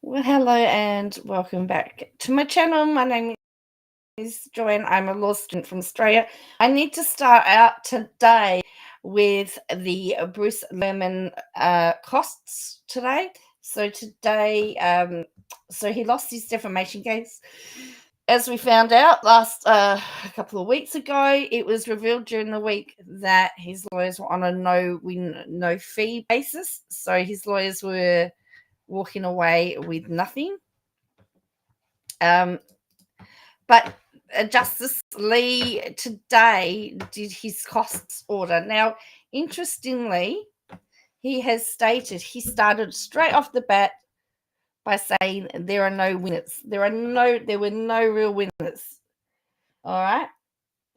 Well, hello and welcome back to my channel. My name is Joanne. I'm a law student from Australia. I need to start out today with the Bruce Lehrmann costs today. So today, so he lost his defamation case. As we found out a couple of weeks ago, it was revealed during the week that his lawyers were on a no-win, no-fee basis. So his lawyers were walking away with nothing. But Justice Lee today did his costs order. Now, interestingly, he has stated he started straight off the bat by saying there are no winners. There were no real winners. All right.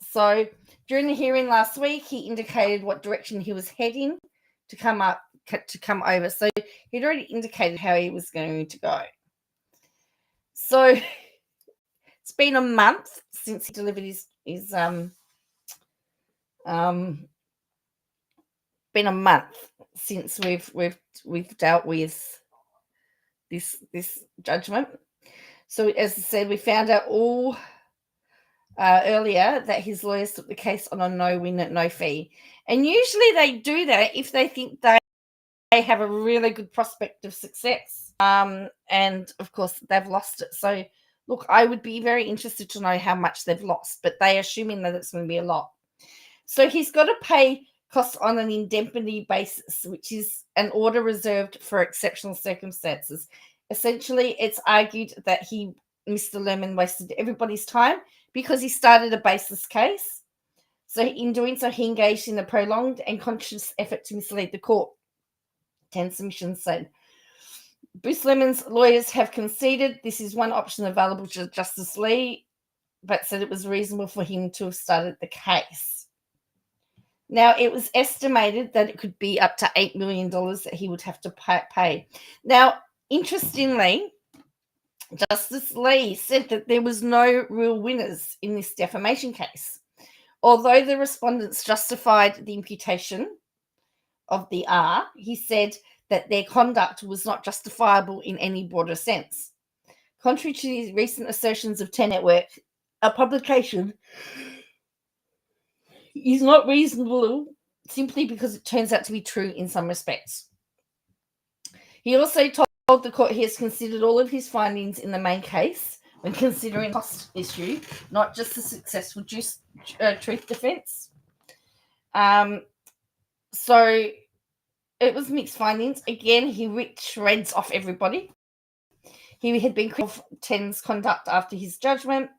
So during the hearing last week, he indicated what direction he was heading to come over. So he'd already indicated how he was going to go. So it's been a month since he delivered his been a month since we've dealt with this judgment. So as I said, we found out all earlier that his lawyers took the case on a no-win, no-fee. And usually they do that if they think they have a really good prospect of success. And of course, they've lost it. So look, I would be very interested to know how much they've lost, but they're assuming that it's going to be a lot. So he's got to pay costs on an indemnity basis, which is an order reserved for exceptional circumstances. Essentially, it's argued that Mr. Lehrmann, wasted everybody's time because he started a baseless case. So in doing so, he engaged in a prolonged and conscious effort to mislead the court. 10 submissions said. Bruce Lehrmann's lawyers have conceded this is one option available to Justice Lee, but said it was reasonable for him to have started the case. Now, it was estimated that it could be up to $8 million that he would have to pay. Now, interestingly, Justice Lee said that there was no real winners in this defamation case. Although the respondents justified the imputation of the R, he said that their conduct was not justifiable in any broader sense. Contrary to the recent assertions of 10 Network, a publication is not reasonable simply because it turns out to be true in some respects. He also told the court he has considered all of his findings in the main case when considering the cost issue, not just the successful truth defense. So it was mixed findings. Again, he ripped shreds off everybody. He had been critical of 10's conduct after his judgment.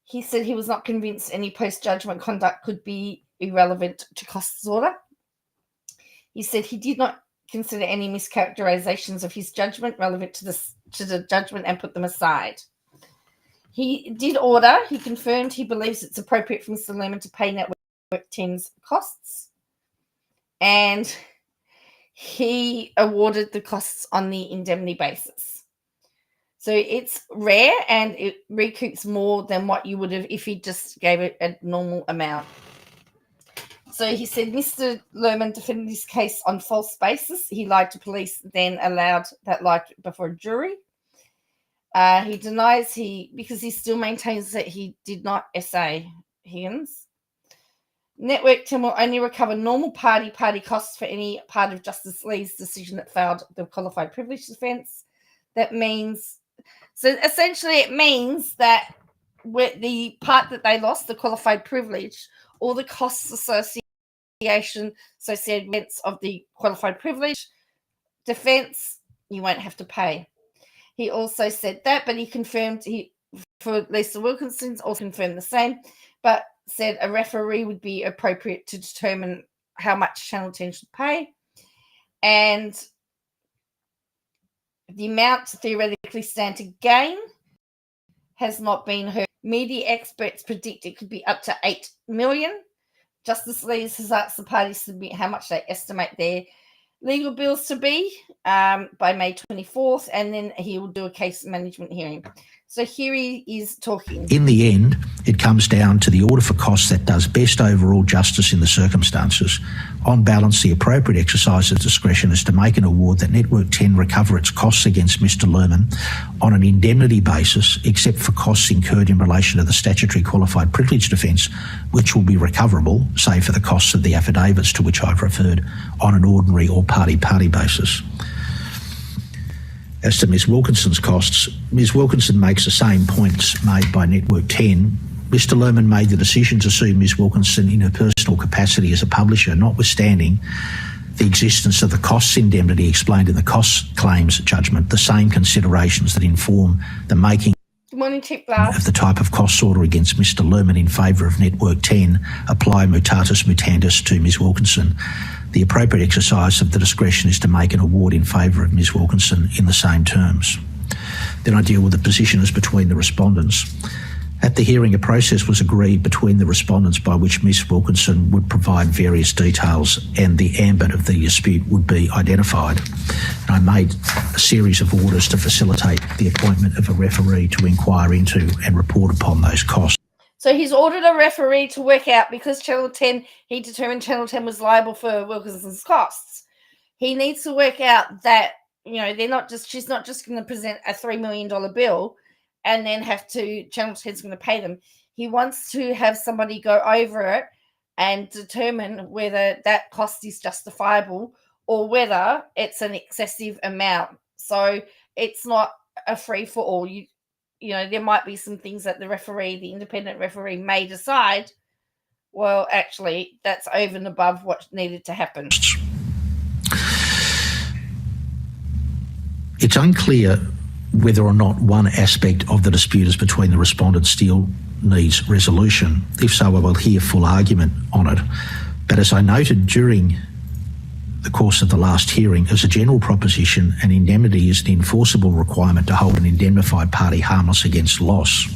He said he was not convinced any post-judgment conduct could be irrelevant to costs order. He said he did not consider any mischaracterizations of his judgment relevant to the judgment and put them aside. He confirmed he believes it's appropriate for Mr. Lehrmann to pay Network 10's costs, and he awarded the costs on the indemnity basis. So it's rare, and it recoups more than what you would have if he just gave it a normal amount. So he said Mr. Lehrmann defended his case on false basis. He lied to police, then allowed that lie before a jury. He denies because he still maintains that he did not SA Higgins. Network 10 will only recover normal party costs for any part of Justice Lee's decision that failed the qualified privilege defense. That means, so essentially it means that with the part that they lost, the qualified privilege, all the costs associated with of the qualified privilege defense, you won't have to pay. He also said that, but he confirmed for Lisa Wilkinson's also confirmed the same, but said a referee would be appropriate to determine how much Channel 10 should pay. And the amount to theoretically stand to gain has not been heard. Media experts predict it could be up to $8 million. Justice Lees has asked the parties to submit how much they estimate their legal bills to be by May 24th, and then he will do a case management hearing. So here he is talking. In the end, it comes down to the order for costs that does best overall justice in the circumstances. On balance, the appropriate exercise of discretion is to make an award that Network 10 recover its costs against Mr. Lehrmann on an indemnity basis, except for costs incurred in relation to the statutory qualified privilege defence, which will be recoverable, say for the costs of the affidavits to which I've referred, on an ordinary or party basis. As to Ms. Wilkinson's costs, Ms. Wilkinson makes the same points made by Network 10. Mr. Lehrmann made the decision to sue Ms. Wilkinson in her personal capacity as a publisher, notwithstanding the existence of the costs indemnity explained in the costs claims judgment, the same considerations that inform the making of the type of costs order against Mr. Lehrmann in favour of Network 10 apply mutatis mutandis to Ms. Wilkinson. The appropriate exercise of the discretion is to make an award in favour of Ms. Wilkinson in the same terms. Then I deal with the positions between the respondents. At the hearing, a process was agreed between the respondents by which Ms. Wilkinson would provide various details and the ambit of the dispute would be identified. And I made a series of orders to facilitate the appointment of a referee to inquire into and report upon those costs. So he's ordered a referee to work out, because Channel 10, he determined Channel 10 was liable for Wilkinson's costs. He needs to work out that, she's not just going to present a $3 million bill and then Channel 10's going to pay them. He wants to have somebody go over it and determine whether that cost is justifiable or whether it's an excessive amount. So it's not a free for all. There might be some things that the independent referee may decide, well, actually, that's over and above what needed to happen. It's unclear whether or not one aspect of the dispute is between the respondents still needs resolution. If so, I will hear full argument on it. But as I noted during the course of the last hearing, as a general proposition, an indemnity is an enforceable requirement to hold an indemnified party harmless against loss.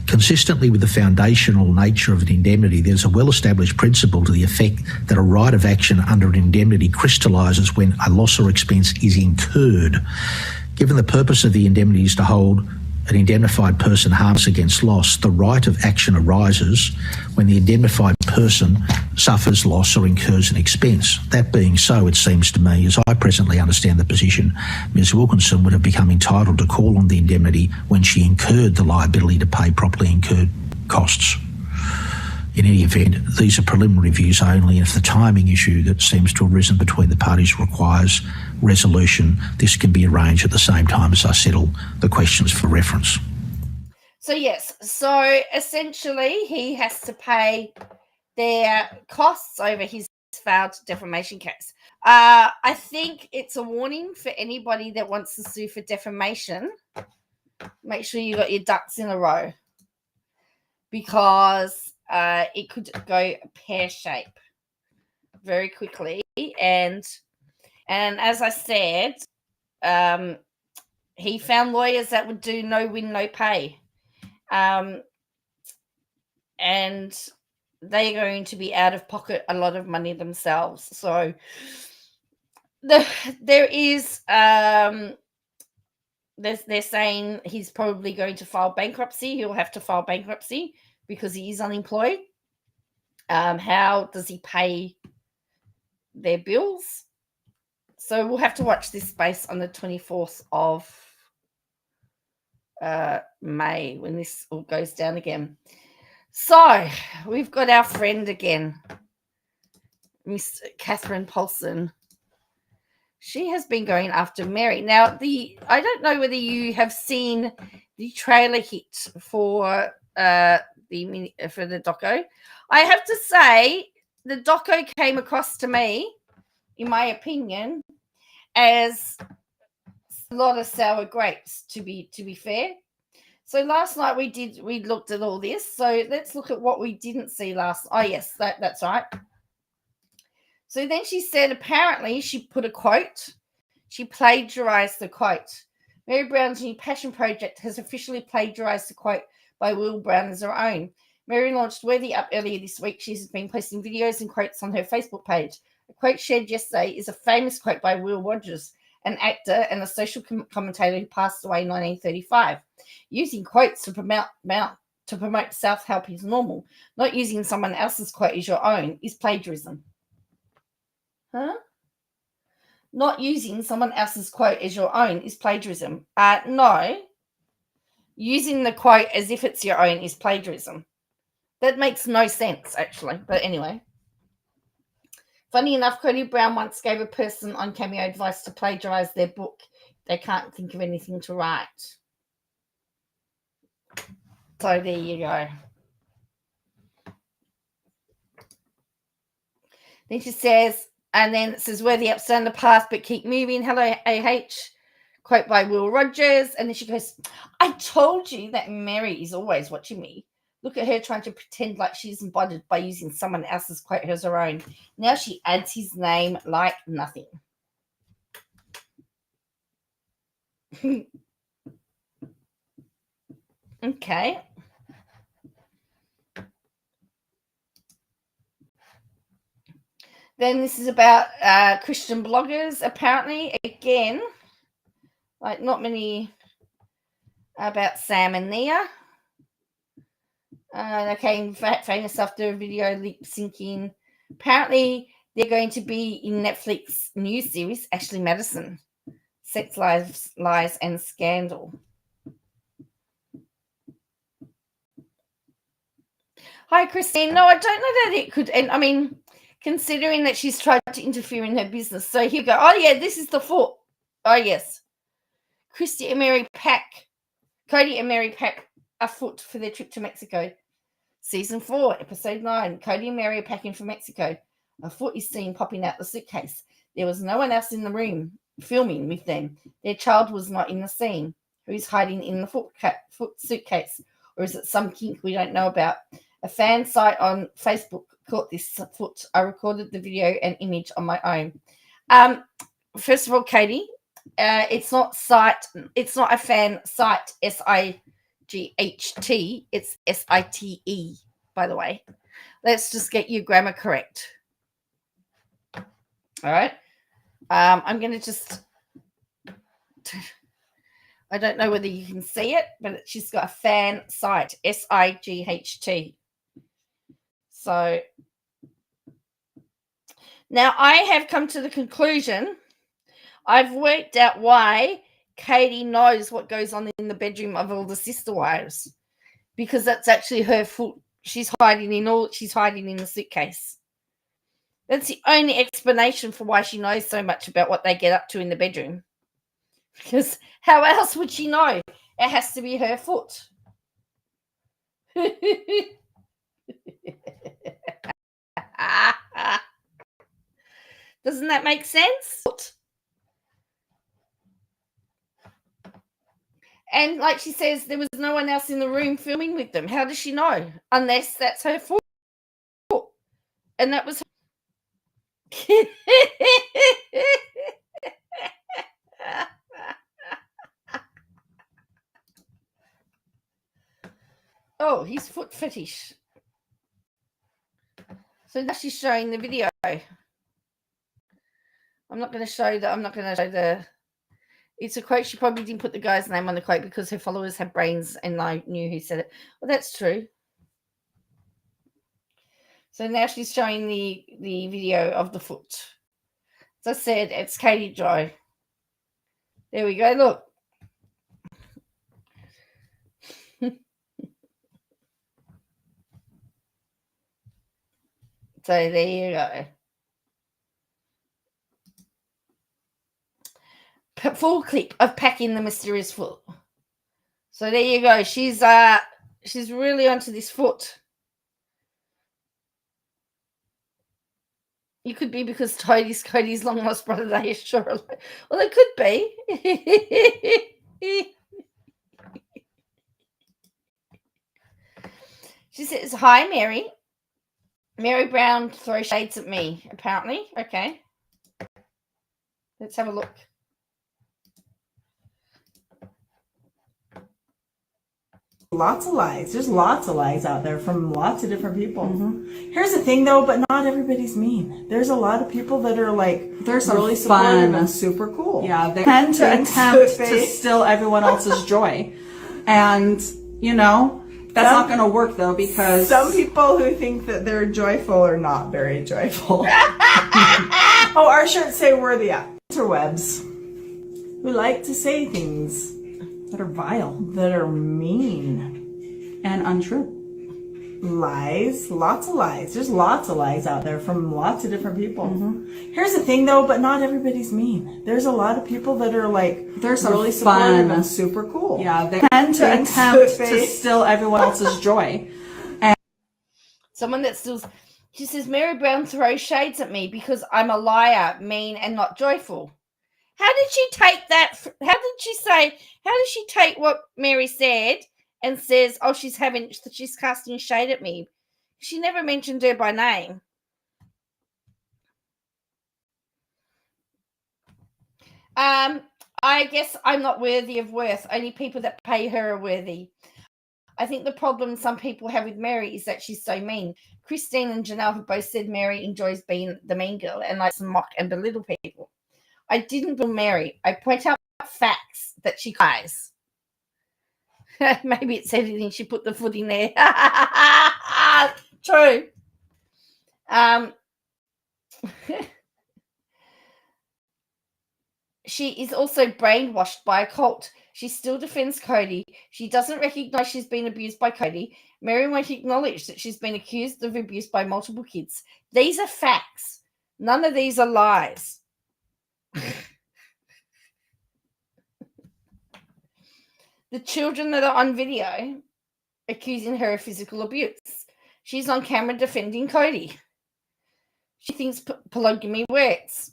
Consistently with the foundational nature of an indemnity, there's a well-established principle to the effect that a right of action under an indemnity crystallises when a loss or expense is incurred. Given the purpose of the indemnity is to hold an indemnified person harmless against loss, the right of action arises when the indemnified person suffers loss or incurs an expense. That being so, it seems to me, as I presently understand the position, Ms. Wilkinson would have become entitled to call on the indemnity when she incurred the liability to pay properly incurred costs. In any event, these are preliminary views only, and if the timing issue that seems to have arisen between the parties requires resolution, this can be arranged at the same time as I settle the questions for reference. So essentially he has to pay their costs over his failed defamation case. I think it's a warning for anybody that wants to sue for defamation. Make sure you got your ducks in a row, because it could go pear-shaped. very quickly. And as I said, he found lawyers that would do no win, no pay. And they're going to be out of pocket a lot of money themselves. So there is they're saying he's probably going to file bankruptcy. He'll have to file bankruptcy because he is unemployed. How does he pay their bills? So we'll have to watch this space on the 24th of May when this all goes down again. So we've got our friend again, Miss Catherine Paulson. She has been going after Meri. Now, I don't know whether you have seen the trailer hit for the doco. I have to say, the doco came across to me, in my opinion, as a lot of sour grapes. To be fair. So last night we looked at all this. So let's look at what we didn't see last. Oh yes, that's right. So then she said apparently she put a quote. She plagiarized the quote. Meri Brown's new passion project has officially plagiarized the quote by Will Brown as her own. Meri launched Worthy Up earlier this week. She's been posting videos and quotes on her Facebook page. A quote shared yesterday is a famous quote by Will Rogers, an actor and a social commentator who passed away in 1935. Using quotes to promote self-help is normal. Not using someone else's quote as your own is plagiarism. Huh? Not using someone else's quote as your own is plagiarism. No. Using the quote as if it's your own is plagiarism. That makes no sense, actually. But anyway. Funny enough, Cody Brown once gave a person on Cameo advice to plagiarize their book. They can't think of anything to write. So there you go. Then she says, and then it says, worthy up, stand the path, but keep moving. Hello, AH. Quote by Will Rogers. And then she goes, I told you that Meri is always watching me. Look at her trying to pretend like she's embodied by using someone else's quote as her own. Now she adds his name like nothing. Okay. Then this is about Christian bloggers, apparently. Again, like not many about Sam and Nia. They came famous after a video lip syncing. Apparently, they're going to be in Netflix new series, Ashley Madison, Sex, Lies, and Scandal. Hi, Christine. No, I don't know that it could. And I mean, considering that she's tried to interfere in her business. So here we go. Oh, yeah, this is the foot. Oh, yes. Cody and Meri pack a foot for their trip to Mexico. Season 4, episode 9. Cody and Meri are packing for Mexico. A foot is seen popping out the suitcase. There was no one else in the room filming with them. Their child was not in the scene. Who's hiding in the foot suitcase? Or is it some kink we don't know about? A fan site on Facebook caught this foot. I recorded the video and image on my own. First of all, Katie, it's not a fan site, SIGHT. It's SITE, by the way. Let's just get your grammar correct. All right. I'm going to just... I don't know whether you can see it, but she's got a fan site, SIGHT. So now I have come to the conclusion, I've worked out why Katie knows what goes on in the bedroom of all the sister wives, because that's actually her foot. She's hiding in the suitcase. That's the only explanation for why she knows so much about what they get up to in the bedroom. Because how else would she know? It has to be her foot. Doesn't that make sense? And like she says, there was no one else in the room filming with them. How does she know? Unless that's her foot. And that was her. Oh, his foot fetish. So now she's showing the video. I'm not going to show the. It's a quote. She probably didn't put the guy's name on the quote because her followers have brains and I knew who said it. Well, that's true. So now she's showing the video of the foot. As I said, it's Katie Joy. There we go. Look. So there you go. Full clip of packing the mysterious foot. So there you go. She's really onto this foot. It could be because Cody's long lost brother. They are sure. Well, it could be. She says, "Hi, Meri. Meri Brown throws shades at me. Apparently, okay. Let's have a look." Lots of lies. There's lots of lies out there from lots of different people. Mm-hmm. Here's the thing, though, but not everybody's mean. There's a lot of people that are like really supportive and super cool. Yeah, they tend to attempt to steal everyone else's joy, and that's not going to work though because some people who think that they're joyful are not very joyful. Oh, our shirts say we're the interwebs who like to say things that are vile, that are mean and untrue. Lies, lots of lies. There's lots of lies out there from lots of different people. Mm-hmm. Here's the thing, though, but not everybody's mean. There's a lot of people that are like really supportive and super cool. Yeah, they tend to attempt to steal everyone else's joy. And someone that steals. She says, "Meri Brown throws shades at me because I'm a liar, mean, and not joyful." How did she take that? How did she take what Meri said and says, "Oh, she's casting shade at me"? She never mentioned her by name. I guess I'm not worthy of worth. Only people that pay her are worthy. I think the problem some people have with Meri is that she's so mean. Christine and Janelle have both said Meri enjoys being the mean girl and likes to mock and belittle people. I didn't belittle Meri. I point out facts that she lies. Maybe it's editing. She put the foot in there. True. She is also brainwashed by a cult. She still defends Cody. She doesn't recognize she's been abused by Cody. Meri won't acknowledge that she's been accused of abuse by multiple kids. These are facts. None of these are lies. The children that are on video accusing her of physical abuse. She's on camera defending Cody. She thinks polygamy works.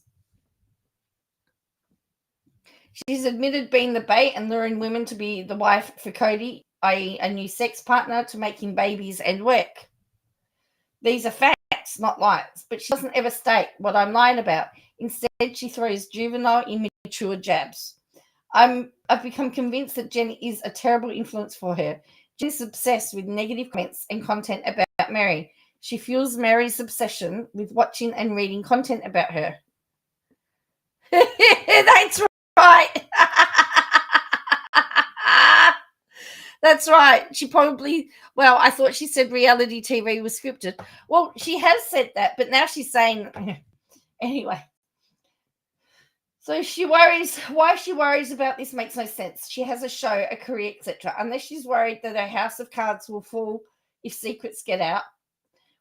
She's admitted being the bait and luring women to be the wife for Cody, i.e. a new sex partner to make him babies and work. These are facts, not lies, but she doesn't ever state what I'm lying about. Instead, she throws juvenile, immature jabs. I've become convinced that Jen is a terrible influence for her. Jen is obsessed with negative comments and content about Meri. She fuels Meri's obsession with watching and reading content about her. That's right. That's right. She probably, I thought she said reality TV was scripted. Well, she has said that, but now she's saying, anyway. So she worries. Why she worries about this makes no sense. She has a show, a career, etc. Unless she's worried that her house of cards will fall if secrets get out,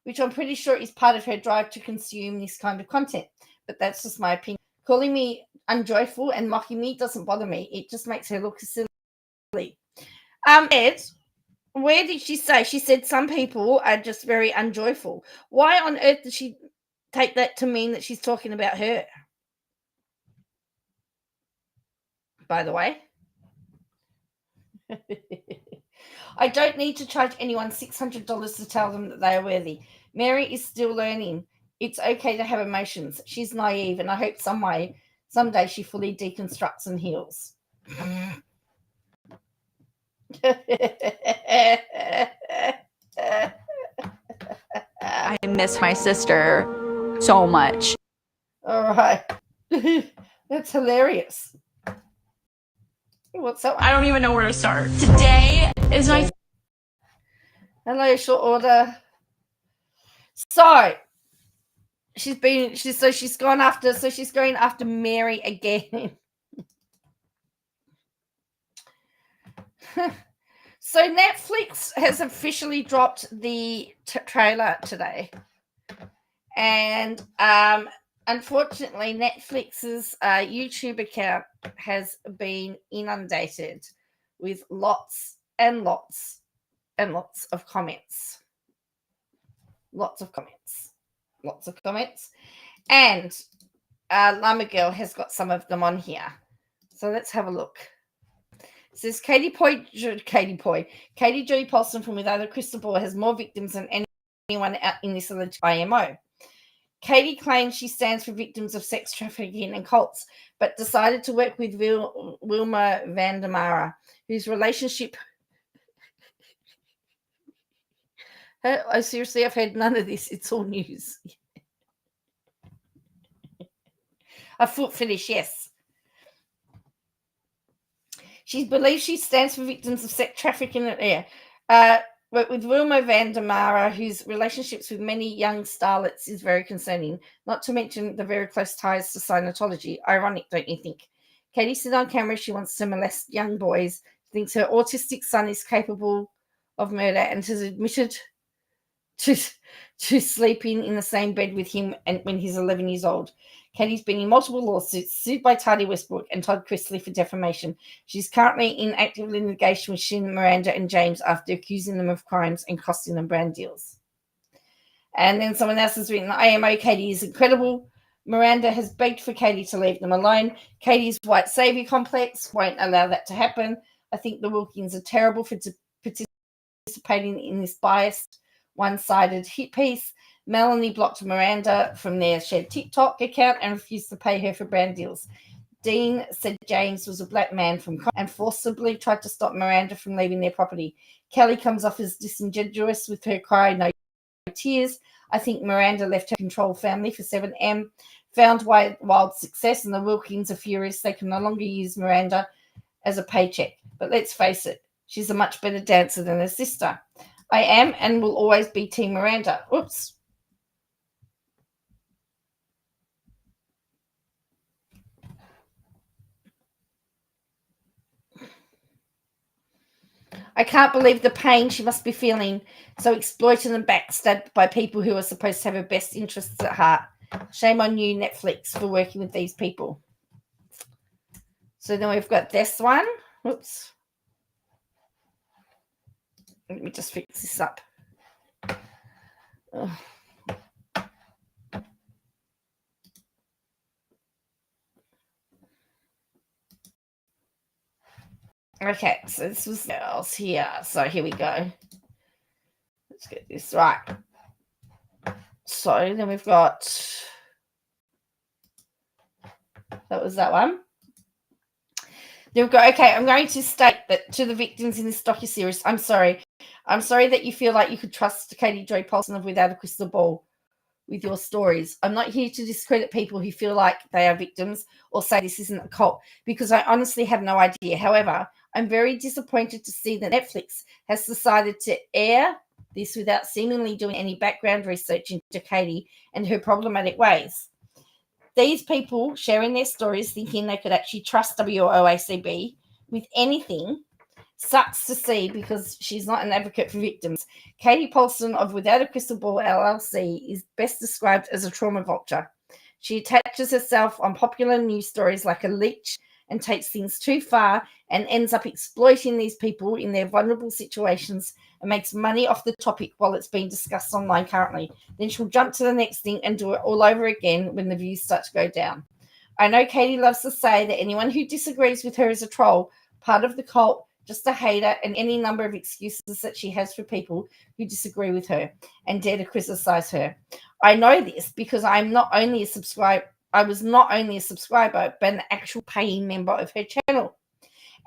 which I'm pretty sure is part of her drive to consume this kind of content. But that's just my opinion. Calling me unjoyful and mocking me doesn't bother me. It just makes her look silly. Ed, where did she say? She said some people are just very unjoyful. Why on earth does she take that to mean that she's talking about her? By the way, I don't need to charge anyone $600 to tell them that they are worthy. Meri is still learning. It's okay to have emotions. She's naive, and I hope someday she fully deconstructs and heals. I miss my sister so much. All right. That's hilarious. What's that one? I don't even know where to start. Today is my Hello, short order. So she's going after Meri again. So Netflix has officially dropped the trailer today, and unfortunately, Netflix's YouTube account has been inundated with lots and lots and lots of comments. Lots of comments. And Llama Girl has got some of them on here. So let's have a look. It says Katie Joy Paulson from Without a Crystal Ball has more victims than anyone out in this alleged IMO. Katie claims she stands for victims of sex trafficking and cults, but decided to work with Wilma Vandemara, whose relationship... Seriously, I've heard none of this. It's all news. A foot finish, yes. She believes she stands for victims of sex trafficking. With Wilma Vandemara, whose relationships with many young starlets is very concerning, not to mention the very close ties to Scientology. Ironic, don't you think? Katie said on camera she wants to molest young boys, thinks her autistic son is capable of murder, and has admitted to sleeping in the same bed with him when he's 11 years old. Katie's been in multiple lawsuits, sued by Tati Westbrook and Todd Chrisley for defamation. She's currently in active litigation with Shin, Miranda, and James after accusing them of crimes and costing them brand deals. And then someone else has written, IMO Katie is incredible. Miranda has begged for Katie to leave them alone. Katie's white savior complex won't allow that to happen. I think the Wilkins are terrible for participating in this biased, one-sided hit piece. Melanie blocked Miranda from their shared TikTok account and refused to pay her for brand deals. Dean said James was a black man and forcibly tried to stop Miranda from leaving their property. Kelly comes off as disingenuous with her cry, no tears. I think Miranda left her control family for 7M, found wild success, and the Wilkins are furious they can no longer use Miranda as a paycheck. But let's face it, she's a much better dancer than her sister. I am and will always be Team Miranda. Oops. I can't believe the pain she must be feeling, so exploited and backstabbed by people who are supposed to have her best interests at heart. Shame on you, Netflix, for working with these people. So then we've got this one. Oops. Let me just fix this up. Oh. Okay, so this was girls here. So here we go. Let's get this right. So then we've got, that was that one. Then we've got, okay, I'm going to state that to the victims in this docuseries, I'm sorry. I'm sorry that you feel like you could trust Katie Joy Paulson of Without a Crystal Ball with your stories. I'm not here to discredit people who feel like they are victims or say this isn't a cult, because I honestly have no idea. However, I'm very disappointed to see that Netflix has decided to air this without seemingly doing any background research into Katie and her problematic ways. These people sharing their stories thinking they could actually trust WOACB with anything sucks to see, because she's not an advocate for victims. Katie Paulson of Without a Crystal Ball LLC is best described as a trauma vulture. She attaches herself on popular news stories like a leech and takes things too far and ends up exploiting these people in their vulnerable situations and makes money off the topic while it's being discussed online currently. Then she'll jump to the next thing and do it all over again when the views start to go down. I know Katie loves to say that anyone who disagrees with her is a troll, part of the cult, just a hater, and any number of excuses that she has for people who disagree with her and dare to criticize her. I know this because I was not only a subscriber, but an actual paying member of her channel.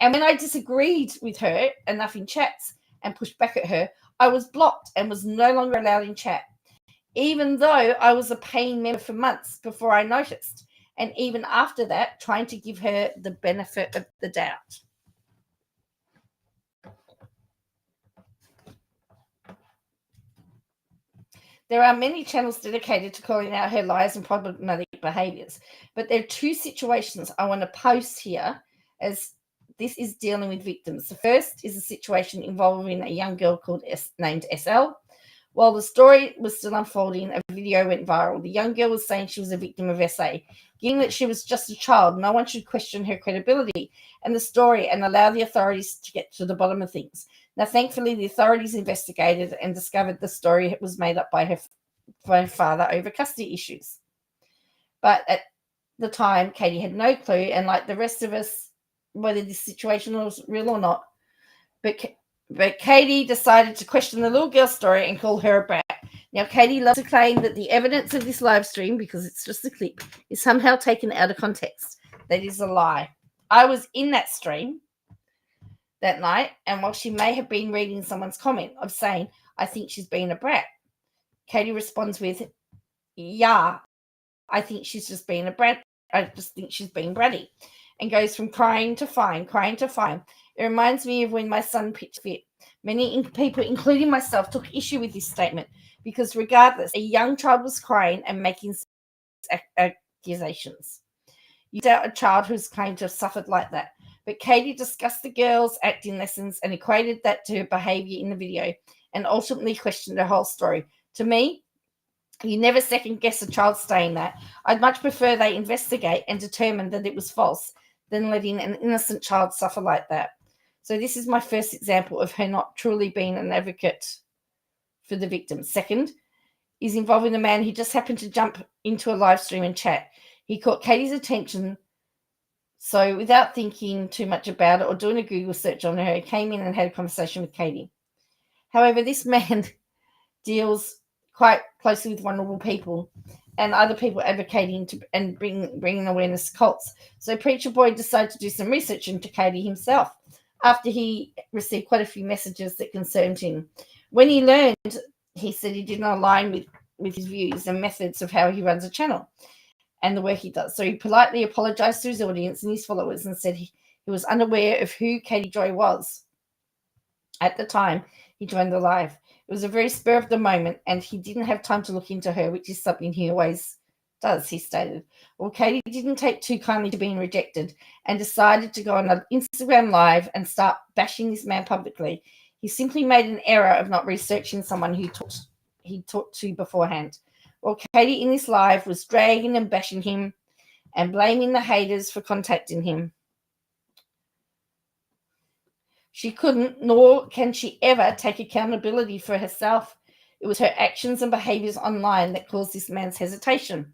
And when I disagreed with her enough in chats and pushed back at her, I was blocked and was no longer allowed in chat, even though I was a paying member for months before I noticed. And even after that, trying to give her the benefit of the doubt. There are many channels dedicated to calling out her lies and problematic behaviors, but there are two situations I want to post here, as this is dealing with victims. The first is a situation involving a young girl named SL. While the story was still unfolding, a video went viral. The young girl was saying she was a victim of SA. Given that she was just a child, no one should question her credibility and the story and allow the authorities to get to the bottom of things. Now, thankfully, the authorities investigated and discovered the story was made up by her father over custody issues. But at the time, Katie had no clue, and like the rest of us, whether this situation was real or not, but Katie decided to question the little girl's story and call her a brat. Now, Katie loves to claim that the evidence of this live stream, because it's just a clip, is somehow taken out of context. That is a lie. I was in that stream that night, and while she may have been reading someone's comment of saying, I think she's being a brat, Katie responds with, yeah, I think she's just being a brat. I just think she's being bratty, and goes from crying to fine. It reminds me of when my son pitched fit. Many people, including myself, took issue with this statement because regardless, a young child was crying and making accusations. You doubt a child who's claimed to have suffered like that. But Katie discussed the girl's acting lessons and equated that to her behavior in the video and ultimately questioned her whole story. To me, you never second guess a child saying that. I'd much prefer they investigate and determine that it was false than letting an innocent child suffer like that. So this is my first example of her not truly being an advocate for the victim. Second is involving a man who just happened to jump into a live stream and chat. He caught Katie's attention, so without thinking too much about it or doing a Google search on her, he came in and had a conversation with Katie. However, this man deals quite closely with vulnerable people and other people advocating to and bringing awareness to cults. So Preacher Boy decided to do some research into Katie himself after he received quite a few messages that concerned him. When he learned, he said he did not align with his views and methods of how he runs a channel and the work he does. So he politely apologized to his audience and his followers and said he was unaware of who Katie Joy was at the time he joined the live. It was a very spur of the moment, and he didn't have time to look into her, which is something he always does, he stated. Well, Katie didn't take too kindly to being rejected and decided to go on an Instagram live and start bashing this man publicly. He simply made an error of not researching someone he talked to beforehand. Well, Katie in this live was dragging and bashing him and blaming the haters for contacting him. She couldn't, nor can she ever, take accountability for herself. It was her actions and behaviors online that caused this man's hesitation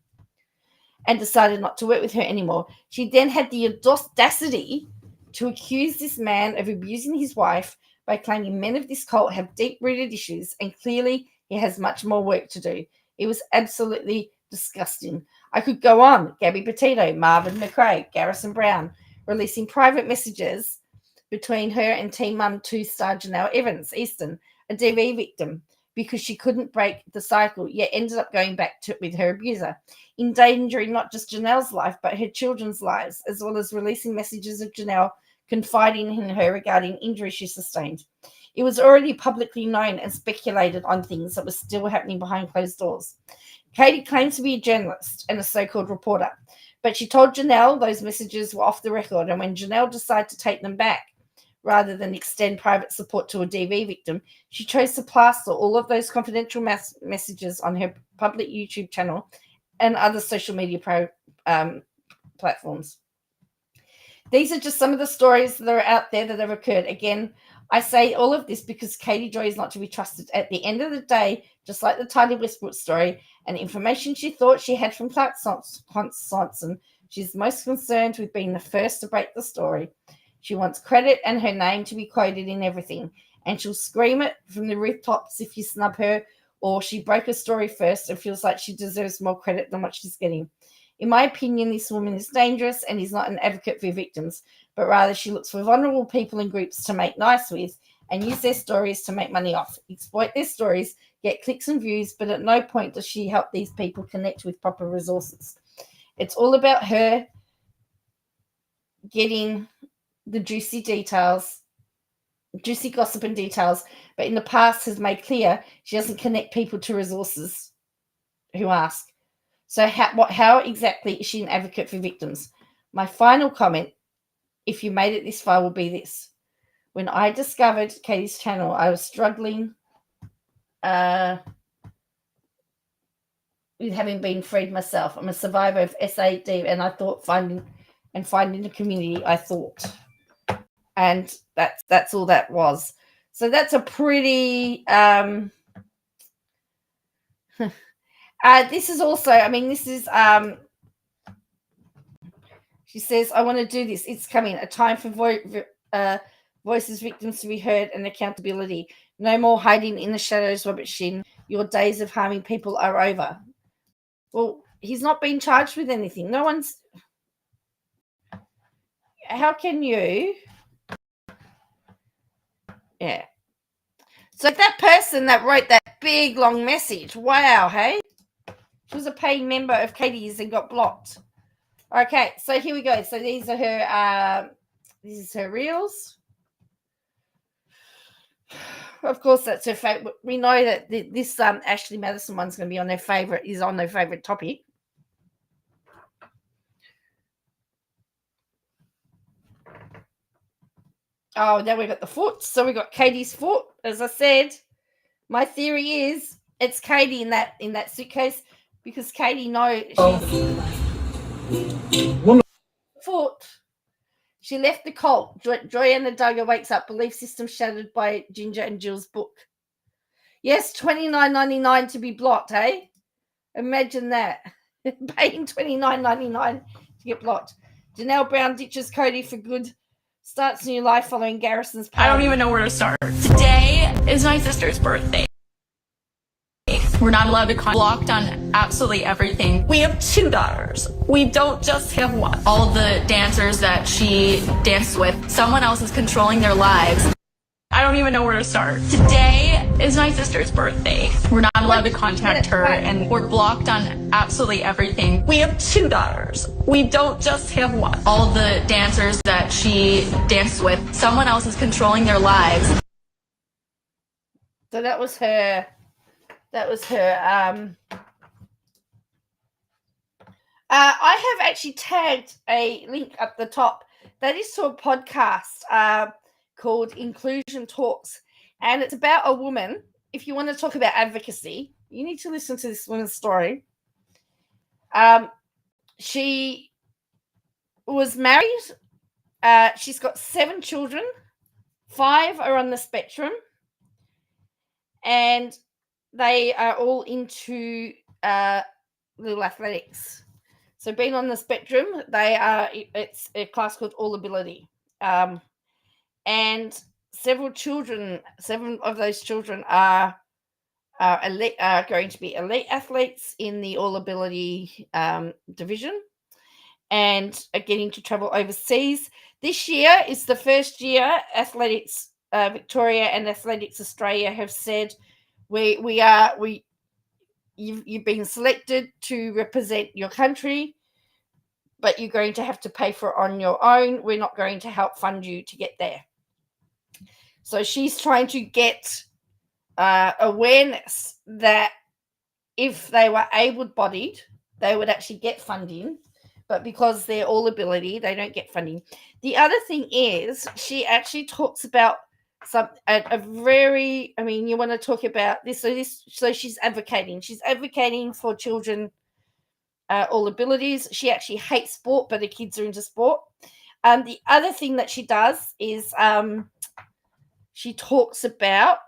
and decided not to work with her anymore. She then had the audacity to accuse this man of abusing his wife by claiming men of this cult have deep-rooted issues and clearly he has much more work to do. It was absolutely disgusting. I could go on. Gabby Petito, Marvin McRae, Garrison Brown, releasing private messages between her and Team Mum 2-star Janelle Evans Easton, a DV victim, because she couldn't break the cycle, yet ended up going back with her abuser, endangering not just Janelle's life, but her children's lives, as well as releasing messages of Janelle confiding in her regarding injuries she sustained. It was already publicly known and speculated on things that were still happening behind closed doors. Katie claims to be a journalist and a so-called reporter, but she told Janelle those messages were off the record, and when Janelle decided to take them back, rather than extend private support to a DV victim, she chose to plaster all of those confidential messages on her public YouTube channel and other social media platforms. These are just some of the stories that are out there that have occurred. Again, I say all of this because Katie Joy is not to be trusted. At the end of the day, just like the Tidy Westbrook story, and information she thought she had from Clark Sonson, she's most concerned with being the first to break the story. She wants credit and her name to be quoted in everything, and she'll scream it from the rooftops if you snub her, or she broke a story first and feels like she deserves more credit than what she's getting. In my opinion, this woman is dangerous and is not an advocate for victims, but rather she looks for vulnerable people and groups to make nice with and use their stories to make money off, exploit their stories, get clicks and views, but at no point does she help these people connect with proper resources. It's all about her getting the juicy details, juicy gossip and details, but in the past has made clear she doesn't connect people to resources who ask. So how exactly is she an advocate for victims? My final comment, if you made it this far, will be this. When I discovered Katie's channel, I was struggling with having been freed myself. I'm a survivor of SAD, and I thought finding a community, I thought. And that's all that was. So that's a pretty this is also, this is she says, I want to do this. It's coming. A time for voices, victims to be heard, and accountability. No more hiding in the shadows, Robert Shin. Your days of harming people are over. Well, he's not been charged with anything. No one's. How can you? Yeah. So that person that wrote that big long message, wow, hey? She was a paying member of Katie's and got blocked. Okay, so here we go. So these are her this is her reels. Of course, that's her favorite. We know that this Ashley Madison one's going to be on their favorite topic. Oh, now we've got the foot. So we got Katie's foot. As I said, my theory is it's Katie in that suitcase because Katie knows foot. She left the cult. Joanne Duggar wakes up. Belief system shattered by Ginger and Jill's book. Yes, $29.99 to be blocked, hey? Imagine that. Paying $29.99 to get blocked. Janelle Brown ditches Cody for good. Starts a new life following Garrison's party. I don't even know where to start. Today is my sister's birthday. We're not allowed to blocked on absolutely everything. We have 2 daughters. We don't just have one. All of the dancers that she dances with, someone else is controlling their lives. I don't even know where to start. Today is my sister's birthday. We're not allowed to contact her, and we're blocked on absolutely everything. We have 2 daughters. We don't just have one. All of the dancers that she dances with, someone else is controlling their lives. So that was her. I have actually tagged a link up the top. That is to a podcast called Inclusion Talks. And it's about a woman. If you want to talk about advocacy, you need to listen to this woman's story. She was married. She's got 7 children. 5 are on the spectrum. And they are all into little athletics. So being on the spectrum, it's a class called All Ability. And 7 of those children are going to be elite athletes in the All Ability division and are getting to travel overseas. This year is the first year Athletics Victoria and Athletics Australia have said you've been selected to represent your country, but you're going to have to pay for it on your own. We're not going to help fund you to get there. So she's trying to get awareness that if they were able-bodied, they would actually get funding, but because they're all ability, they don't get funding. The other thing is she actually talks about you want to talk about this. So she's advocating for children, all abilities. She actually hates sport, but her kids are into sport. The other thing that she does is she talks about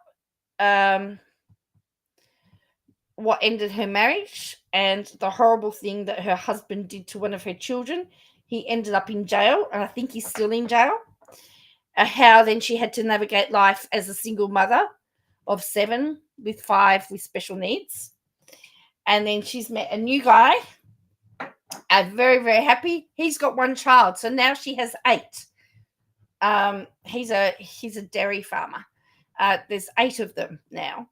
what ended her marriage and the horrible thing that her husband did to one of her children. He ended up in jail, and I think he's still in jail. how then she had to navigate life as a single mother of 7 with 5 with special needs. And then she's met a new guy. Very, very happy. He's got 1 child, so now she has 8. He's a dairy farmer. There's 8 of them now,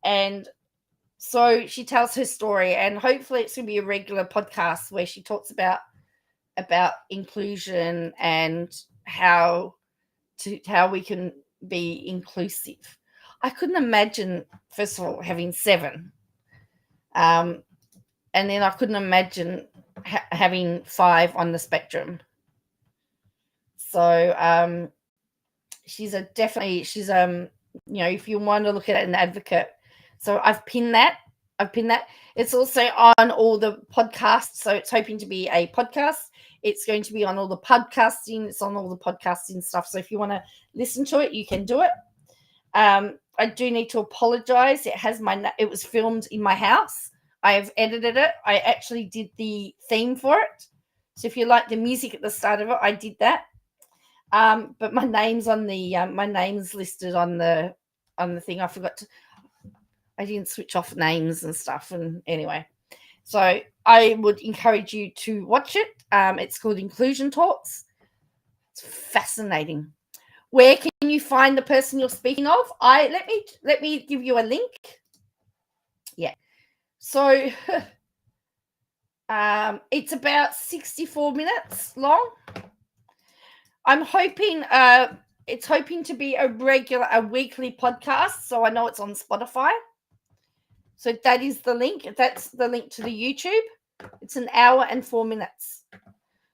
and so she tells her story, and hopefully it's going to be a regular podcast where she talks about inclusion and how we can be inclusive. I couldn't imagine, first of all, having 7, and then I couldn't imagine having 5 on the spectrum. So she's if you want to look at it, an advocate. So I've pinned that. It's also on all the podcasts. So it's hoping to be a podcast. It's going to be on all the podcasting. It's on all the podcasting stuff. So if you want to listen to it, you can do it. I do need to apologize. It was filmed in my house. I have edited it. I actually did the theme for it. So if you like the music at the start of it, I did that. But my name's on the my name's listed on the thing. I didn't switch off names and stuff. And anyway, so I would encourage you to watch it. It's called Inclusion Talks. It's fascinating. Where can you find the person you're speaking of? Let me give you a link. Yeah. So it's about 64 minutes long. I'm hoping it's hoping to be a weekly podcast. So I know it's on Spotify. So that is the link. That's the link to the YouTube. It's 1 hour and 4 minutes.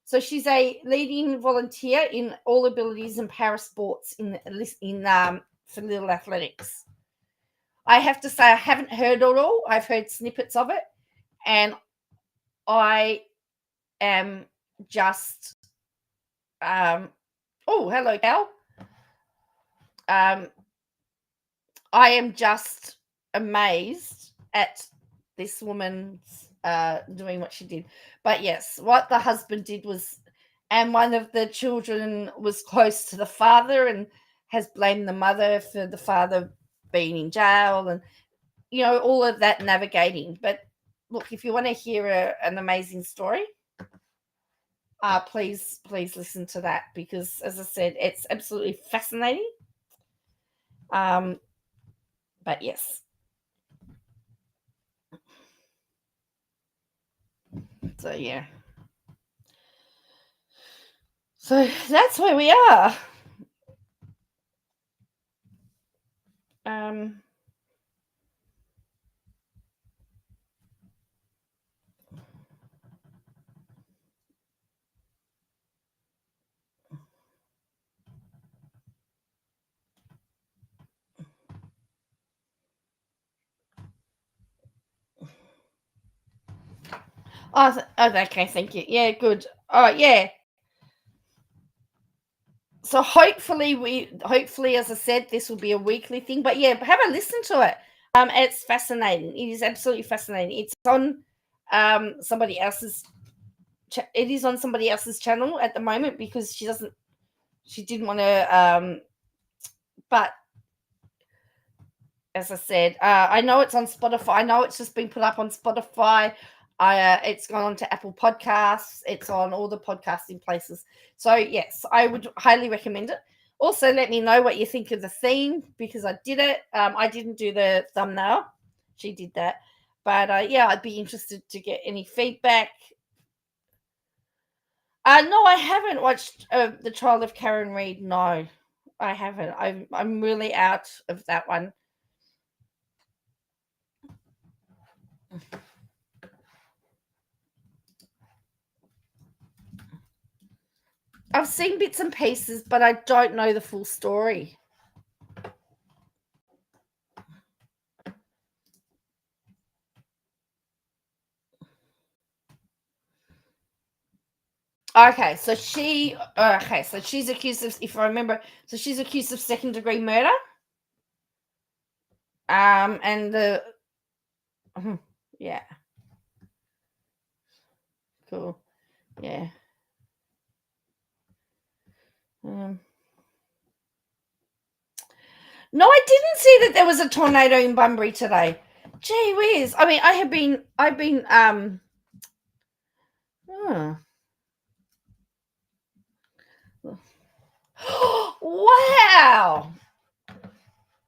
So she's a leading volunteer in all abilities and para sports for little athletics. I have to say I haven't heard it all. I've heard snippets of it, and I am just oh, hello, Cal. I am just amazed at this woman's doing what she did. But yes, what the husband did was, and one of the children was close to the father and has blamed the mother for the father being in jail, and all of that navigating. But look, if you want to hear an amazing story, please listen to that, because as I said, it's absolutely fascinating. But yes. So yeah. So that's where we are. Okay, thank you. Yeah, good. All right, yeah. So hopefully, as I said, this will be a weekly thing. But yeah, have a listen to it. It's fascinating. It is absolutely fascinating. It's on somebody else's. It is on somebody else's channel at the moment, because she didn't want to. But as I said, I know it's on Spotify. I know it's just been put up on Spotify. It's gone on to Apple Podcasts. It's on all the podcasting places. So yes, I would highly recommend it. Also, let me know what you think of the theme, because I did it. I didn't do the thumbnail. She did that. But yeah, I'd be interested to get any feedback. No, I haven't watched The Trial of Karen Read. No, I haven't. I'm really out of that one. I've seen bits and pieces, but I don't know the full story. Okay, so she's accused of, if I remember, so she's accused of second-degree murder. And yeah. Cool. Yeah. No, I didn't see that there was a tornado in Bunbury today. Gee whiz. I mean, I've been wow.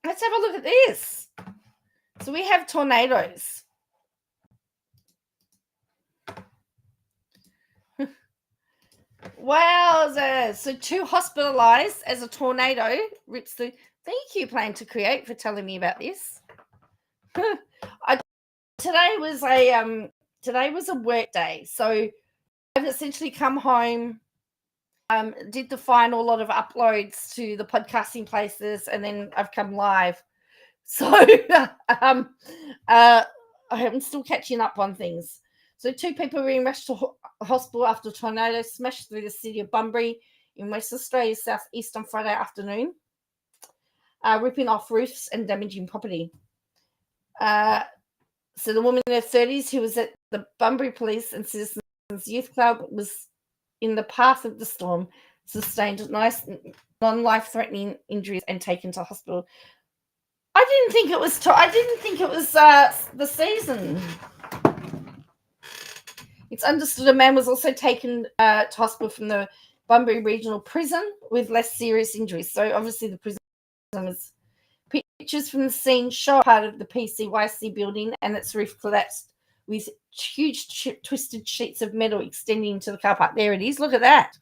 Let's have a look at this. So we have tornadoes. Wowzers. So 2 hospitalized as a tornado rips through. Thank you, Plan to Create, for telling me about this. Today was a work day. So I've essentially come home, did the final lot of uploads to the podcasting places, and then I've come live. So I'm still catching up on things. So 2 people were in rushed to hospital after a tornado smashed through the city of Bunbury in West Australia's southeast on Friday afternoon, ripping off roofs and damaging property. So the woman in her 30s who was at the Bunbury Police and Citizens Youth Club was in the path of the storm, sustained nice non-life-threatening injuries and taken to hospital. I didn't think it was the season. It's understood a man was also taken to hospital from the Bunbury Regional Prison with less serious injuries. So obviously the prison was. Pictures from the scene show part of the PCYC building and its roof collapsed with huge twisted sheets of metal extending into the car park. There it is. Look at that.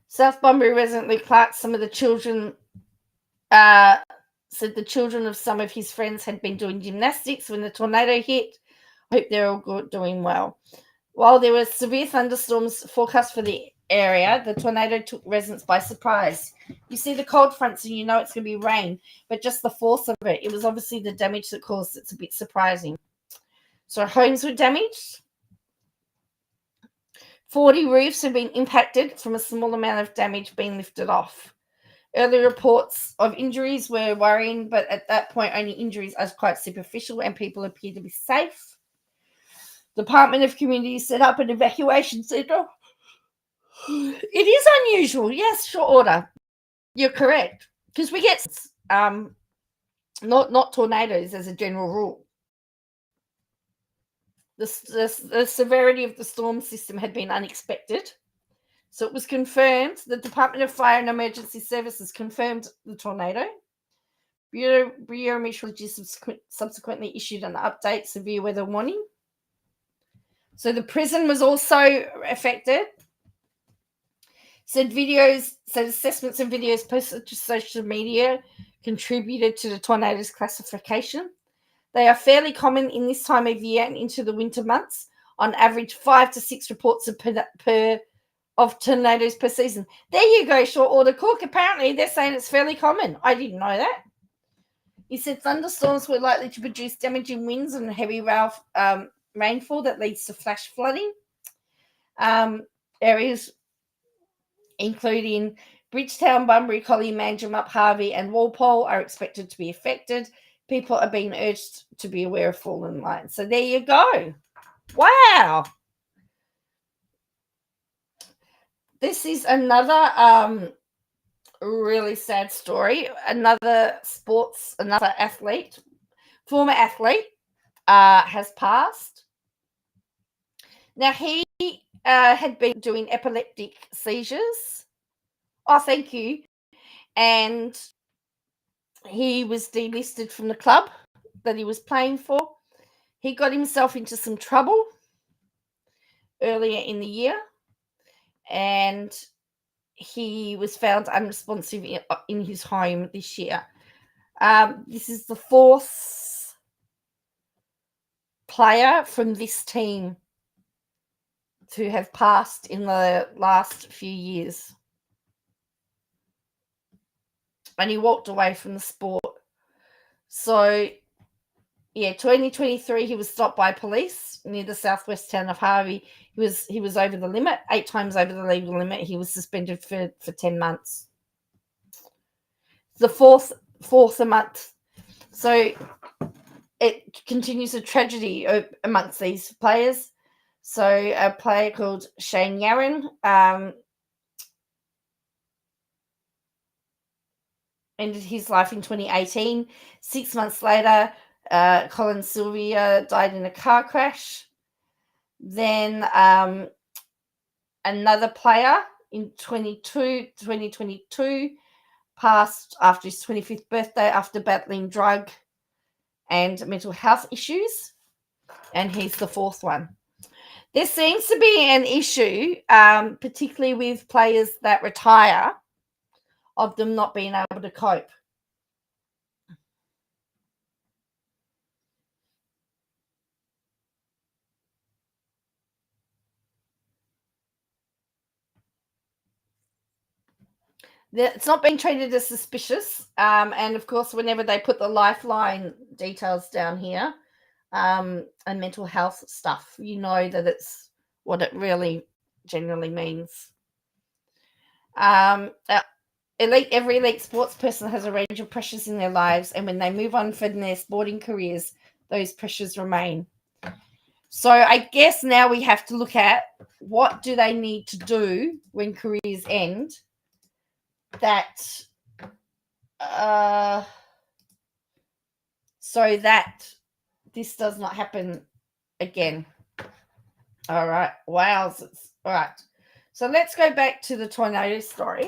South Bunbury resident Luke Clark, some of the children said the children of some of his friends had been doing gymnastics when the tornado hit. I hope they're all doing well. While there were severe thunderstorms forecast for the area, the tornado took residents by surprise. You see the cold fronts and you know it's going to be rain, but just the force of it. It was obviously the damage that caused it's a bit surprising. So homes were damaged. 40 roofs have been impacted from a small amount of damage being lifted off. Early reports of injuries were worrying, but at that point only injuries are quite superficial and people appear to be safe. Department of Community set up an evacuation centre. It is unusual. Yes, short order. You're correct. Because we get not tornadoes as a general rule. The severity of the storm system had been unexpected. So it was confirmed. The Department of Fire and Emergency Services confirmed the tornado. Bureau Meteorology subsequently issued an update severe weather warning. So the prison was also affected. Said assessments and videos posted to social media contributed to the tornado's classification. They are fairly common in this time of year and into the winter months. On average, 5 to 6 reports of tornadoes per season. There you go, short order cook. Apparently, they're saying it's fairly common. I didn't know that. He said thunderstorms were likely to produce damaging winds and heavy rainfall that leads to flash flooding. Areas including Bridgetown, Bunbury, Collie, Manjimup, Harvey, and Walpole are expected to be affected. People are being urged to be aware of fallen lines. So there you go. Wow. This is another really sad story. Another athlete, former athlete, has passed. Now, he had been doing epileptic seizures. Oh, thank you. And he was delisted from the club that he was playing for. He got himself into some trouble earlier in the year, and he was found unresponsive in his home this year. This is the 4th player from this team to have passed in the last few years. And he walked away from the sport. So, 2023, he was stopped by police near the southwest town of Harvey. He was over the limit, 8 times over the legal limit. He was suspended for 10 months. The fourth a month. So it continues a tragedy amongst these players. So a player called Shane Yaron ended his life in 2018. 6 months later, Colin Sylvia died in a car crash. Then another player in 2022 passed after his 25th birthday after battling drug and mental health issues. And he's the fourth one. There seems to be an issue, particularly with players that retire, of them not being able to cope. It's not being treated as suspicious. And, of course, whenever they put the lifeline details down here and mental health stuff, you know that it's what it really generally means. Every elite sports person has a range of pressures in their lives, and when they move on from their sporting careers, those pressures remain. So I guess now we have to look at what do they need to do when careers end that so that this does not happen again. All right. Wowzers. All right. So let's go back to the tornado story,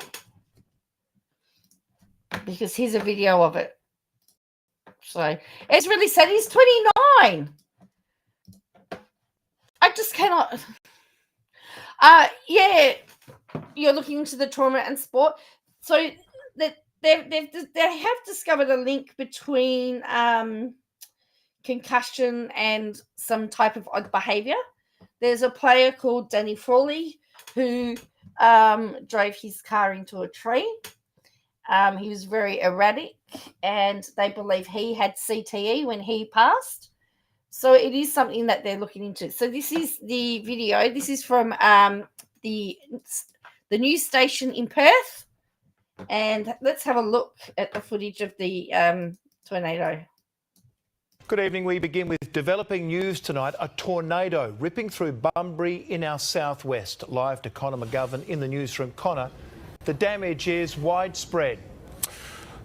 because here's a video of it. So it's really sad. He's 29. I just cannot. Yeah, you're looking into the trauma and sport. So that they have discovered a link between concussion and some type of odd behavior. There's a player called Danny Frawley who drove his car into a tree. He was very erratic, and they believe he had CTE when he passed. So it is something that they're looking into. So this is the video. This is from the news station in Perth. And let's have a look at the footage of the tornado. Good evening. We begin with developing news tonight. A tornado ripping through Bunbury in our southwest. Live to Connor McGovern in the newsroom. Connor, the damage is widespread.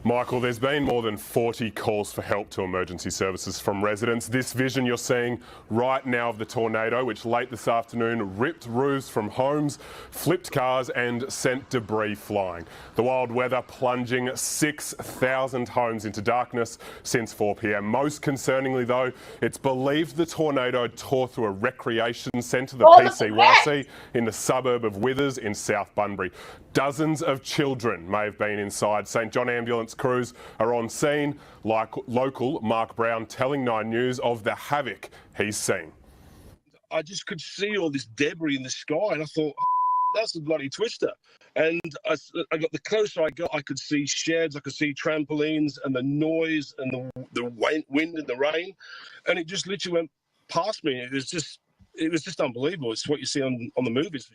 Michael, there's been more than 40 calls for help to emergency services from residents. This vision you're seeing right now of the tornado, which late this afternoon ripped roofs from homes, flipped cars and sent debris flying. The wild weather plunging 6,000 homes into darkness since 4 p.m. Most concerningly, though, it's believed the tornado tore through a recreation centre, the PCYC, in the suburb of Withers in South Bunbury. Dozens of children may have been inside. St John Ambulance crews are on scene, like local Mark Brown telling 9 News of the havoc he's seen. I just could see all this debris in the sky, and I thought, that's a bloody twister. And I got, the closer I got, I could see sheds, I could see trampolines, and the noise and the wind and the rain, and it just literally went past me. It was just unbelievable. It's what you see on the movies.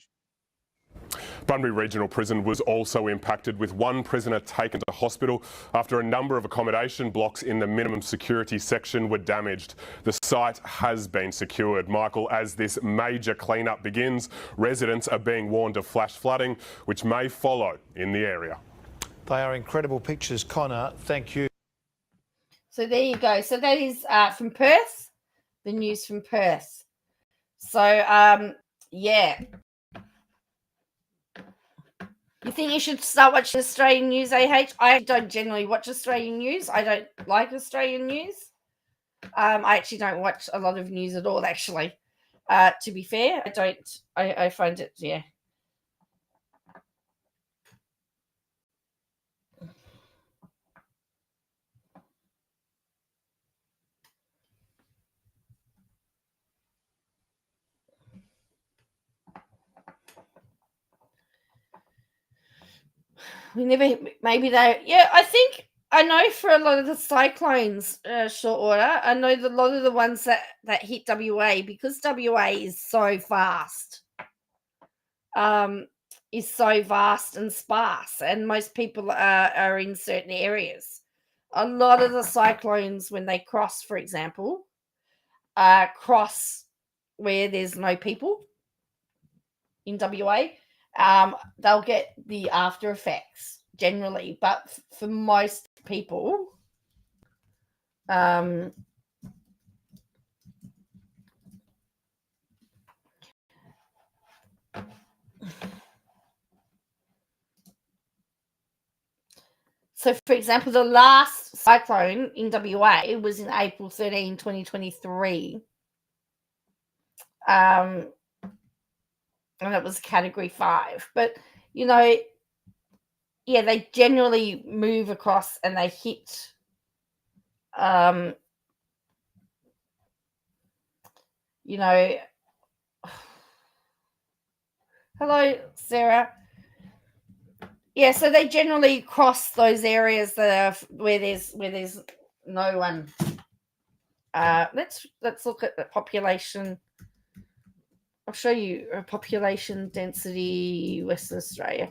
Bunbury Regional Prison was also impacted, with 1 prisoner taken to hospital after a number of accommodation blocks in the minimum security section were damaged. The site has been secured. Michael, as this major clean-up begins, residents are being warned of flash flooding, which may follow in the area. They are incredible pictures, Connor. Thank you. So there you go. So that is from Perth, the news from Perth. So, yeah. You think you should start watching Australian news, AH? I don't generally watch Australian news. I don't like Australian news. I actually don't watch a lot of news at all, actually. To be fair, I find it, yeah. I know for a lot of the cyclones, short order, I know that a lot of the ones that hit WA, because WA is so vast, and sparse, and most people are in certain areas. A lot of the cyclones, when they cross, for example, cross where there's no people in WA, they'll get the after effects generally, but for most people, so, for example, the last cyclone in WA was in April 13, 2023. And it was category 5. But, you know, yeah, they generally move across and they hit, you know, hello, Sarah. Yeah, so they generally cross those areas that are where there's no one. Let's look at the population. I'll show you a population density Western Australia,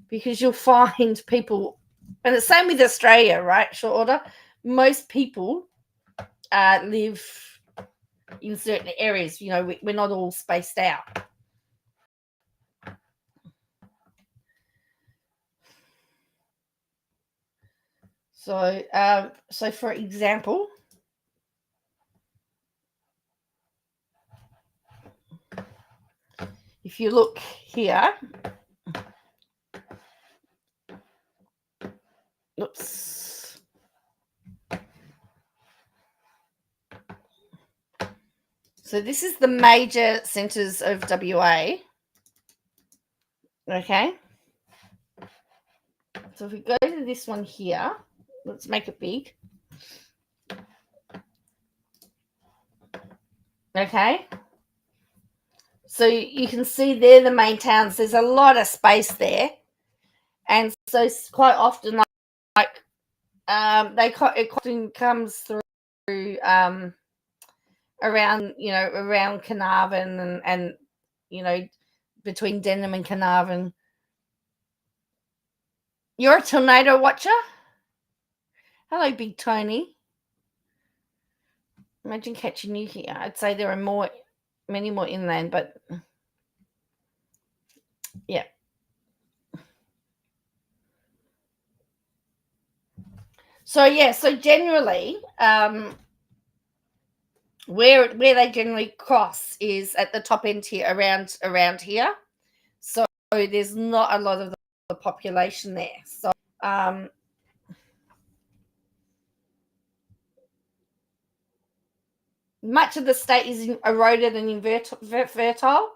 because you'll find people, and the same with Australia, right? Short order. Most people live in certain areas. You know, we're not all spaced out. So, so for example, if you look here, oops. So this is the major centres of WA. Okay. So if we go to this one here, let's make it big. Okay. So you can see they're the main towns. There's a lot of space there. And so quite often, it often comes through around, you know, around Carnarvon and you know, between Denham and Carnarvon. You're a tornado watcher? Hello, Big Tony. Imagine catching you here. I'd say there are many more inland, but yeah. So yeah, so generally, where they generally cross is at the top end here, around here. So there's not a lot of the population there. So much of the state is eroded and infertile,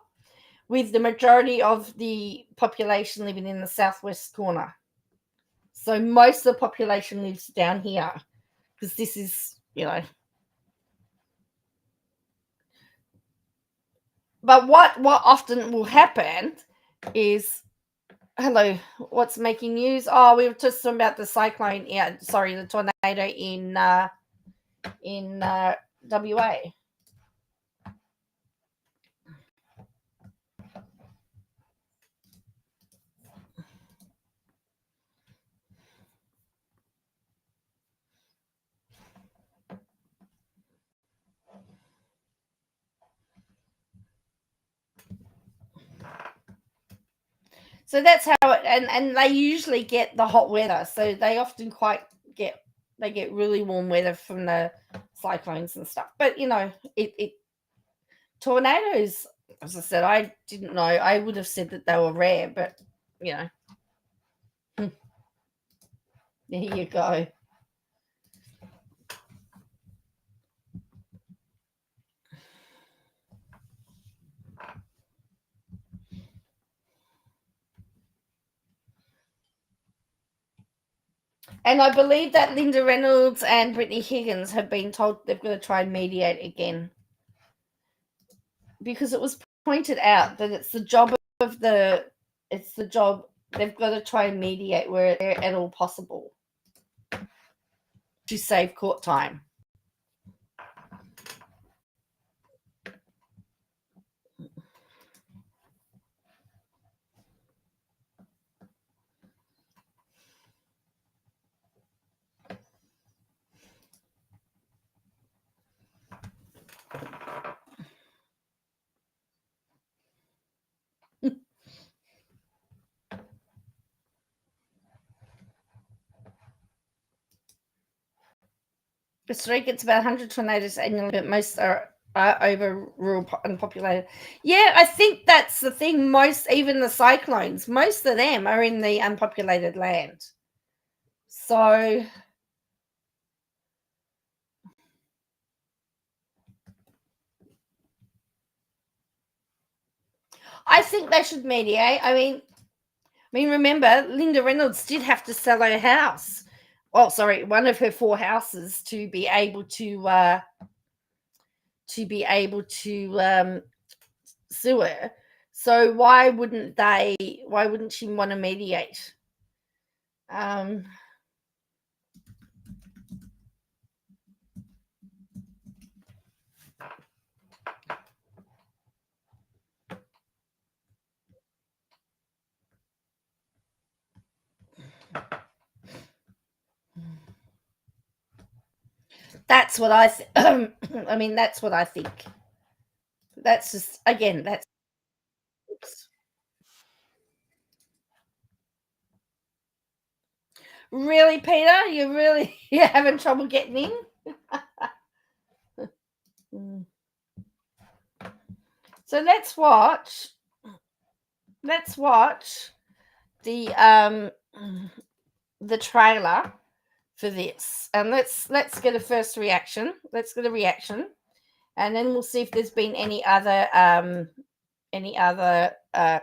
with the majority of the population living in the southwest corner. So most of the population lives down here, because this is, you know. But what often will happen is, hello, what's making news? Oh, we were just talking about the cyclone. Yeah, sorry, the tornado in WA. So that's how it, and they usually get the hot weather. So they often get really warm weather from the cyclones and stuff. But you know, it tornadoes, as I said, I didn't know. I would have said that they were rare, but you know. There you go. And I believe that Linda Reynolds and Brittany Higgins have been told they've got to try and mediate again, because it was pointed out that it's the job they've got to try and mediate where at all possible to save court time. Costa Rica gets about 100 tornadoes annually, but most are over rural unpopulated. Yeah, I think that's the thing. Most, even the cyclones, most of them are in the unpopulated land. So I think they should mediate. I mean, remember, Linda Reynolds did have to sell her house. Oh, sorry, one of her 4 houses to be able to sue her. So why wouldn't she want to mediate? That's what I I mean, that's what I think. That's just, again, that's really, Peter, you're having trouble getting in. So let's watch the trailer for this, and let's get a first reaction. Let's get a reaction, and then we'll see if there's been any other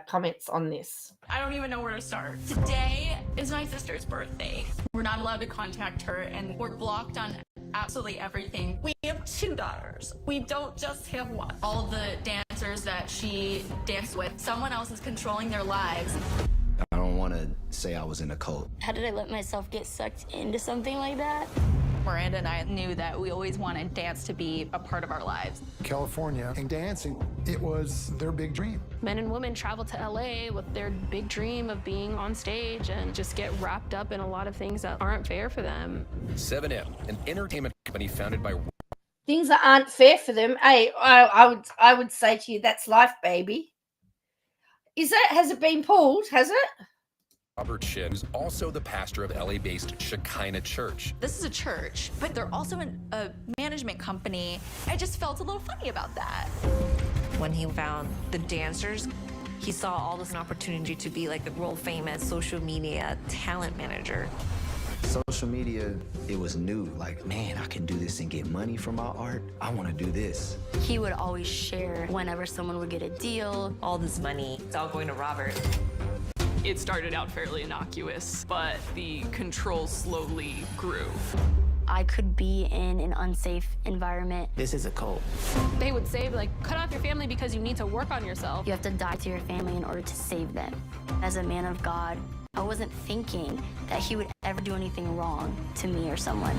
comments on this. I don't even know where to start. Today is my sister's birthday. We're not allowed to contact her, and we're blocked on absolutely everything. We have 2 daughters. We don't just have one. All of the dancers that she danced with, someone else is controlling their lives. I don't want to say I was in a cult. How did I let myself get sucked into something like that? Miranda and I knew that we always wanted dance to be a part of our lives. California and dancing, it was their big dream. Men and women travel to LA with their big dream of being on stage and just get wrapped up in a lot of things that aren't fair for them. 7M, an entertainment company founded by things that aren't fair for them. Hey, I would say to you, that's life, baby. Has it been pulled? Has it? Robert Shin, who's also the pastor of LA-based Shekinah Church. This is a church, but they're also a management company. I just felt a little funny about that. When he found the dancers, he saw all this opportunity to be like the world famous social media talent manager. Social media, it was new. Like, man, I can do this and get money from my art. I want to do this. He would always share whenever someone would get a deal. All this money, it's all going to Robert. It started out fairly innocuous, but the control slowly grew. I could be in an unsafe environment. This is a cult. They would say, like, cut off your family because you need to work on yourself. You have to die to your family in order to save them. As a man of God, I wasn't thinking that he would ever do anything wrong to me or someone.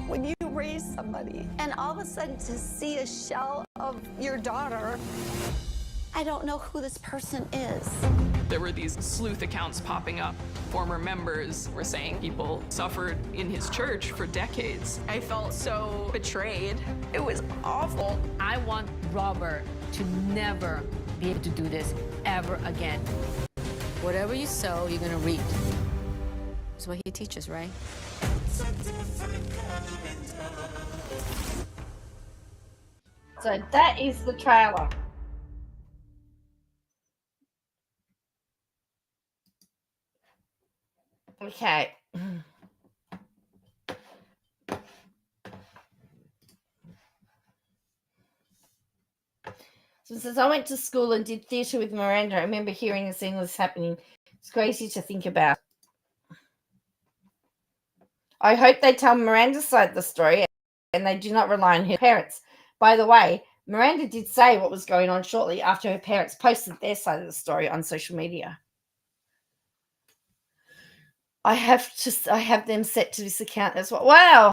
When you raise somebody and all of a sudden to see a shell of your daughter, I don't know who this person is. There were these sleuth accounts popping up. Former members were saying people suffered in his church for decades. I felt so betrayed. It was awful. I want Robert to never be able to do this ever again. Whatever you sow, you're gonna reap. That's what he teaches, right? So that is the trailer. Okay. So it says, I went to school and did theatre with Miranda. I remember hearing and seeing this happening. It's crazy to think about. I hope they tell Miranda's side of the story and they do not rely on her parents. By the way, Miranda did say what was going on shortly after her parents posted their side of the story on social media. I have them set to this account as well. Wow.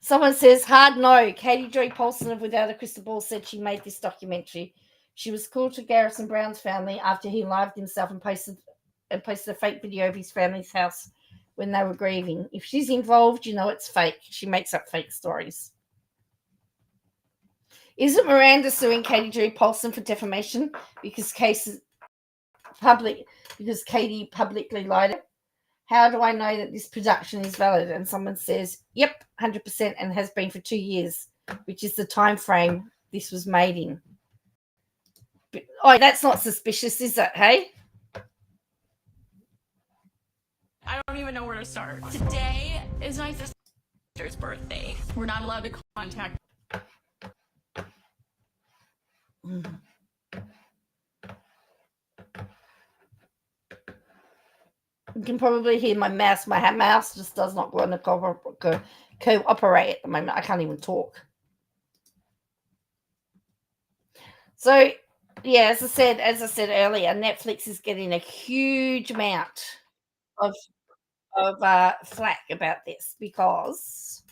Someone says, hard no. Katie Joy Paulson of Without a Crystal Ball said she made this documentary. She was called to Garrison Brown's family after he lived himself and posted a fake video of his family's house when they were grieving. If she's involved, you know it's fake. She makes up fake stories. Isn't Miranda suing Katie Joy Paulson for defamation because Katie publicly lied? how do I know that this production is valid? And someone says, yep, 100%, and has been for 2 years, which is the time frame this was made in. But, oh, that's not suspicious, is it? Hey? I don't even know where to start. Today is my sister's birthday. We're not allowed to contact. You can probably hear my mouse. My mouse just does not want to cooperate at the moment. I can't even talk. So, yeah, as I said earlier, Netflix is getting a huge amount of flack about this because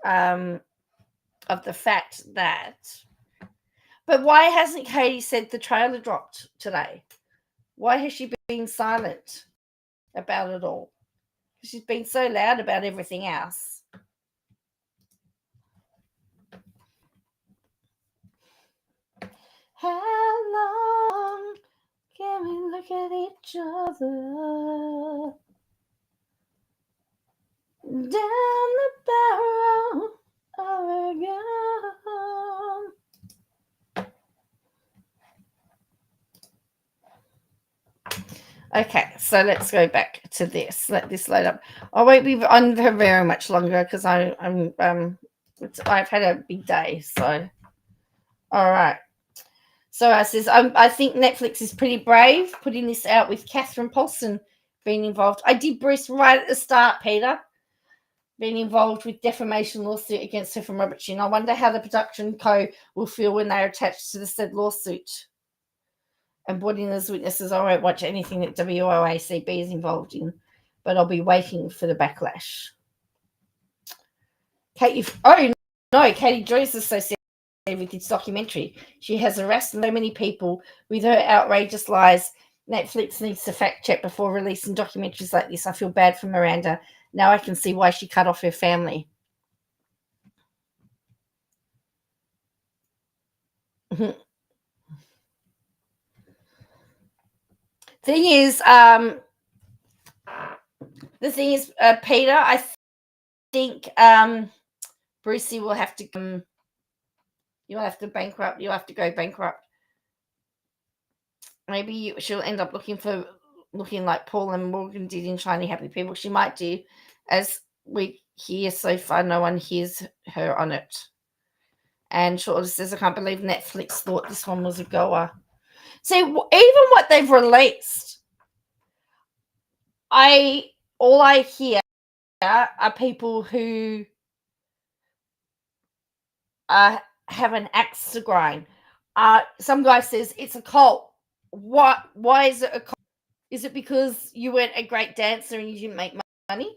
of the fact that. But why hasn't Katie said the trailer dropped today? Why has she been silent about it all? She's been so loud about everything else. How long can we look at each other down the barrel of a gun? Okay, so let's go back to this. Let this load up. I won't be on for very much longer because I've had a big day. So, all right. So I says I think Netflix is pretty brave putting this out with Catherine Paulson being involved. I did Bruce right at the start, Peter, being involved with defamation lawsuit against her from Robert Chin. I wonder how the production co will feel when they're attached to the said lawsuit and brought in as witnesses. I won't watch anything that WOACB is involved in, but I'll be waiting for the backlash. Katie Joy is associated with this documentary. She has harassed so many people with her outrageous lies. Netflix needs to fact check before releasing documentaries like this. I feel bad for Miranda. Now I can see why she cut off her family. The thing is, Peter, I think Brucey will have to you'll have to bankrupt. You'll have to go bankrupt. Maybe she'll end up looking like Paul and Morgan did in Shiny Happy People. She might do, as we hear so far. No one hears her on it. And she says, I can't believe Netflix thought this one was a goer. See, even what they've released, all I hear are people who have an axe to grind. Some guy says it's a cult. What? Why is it a cult? Is it because you weren't a great dancer and you didn't make money?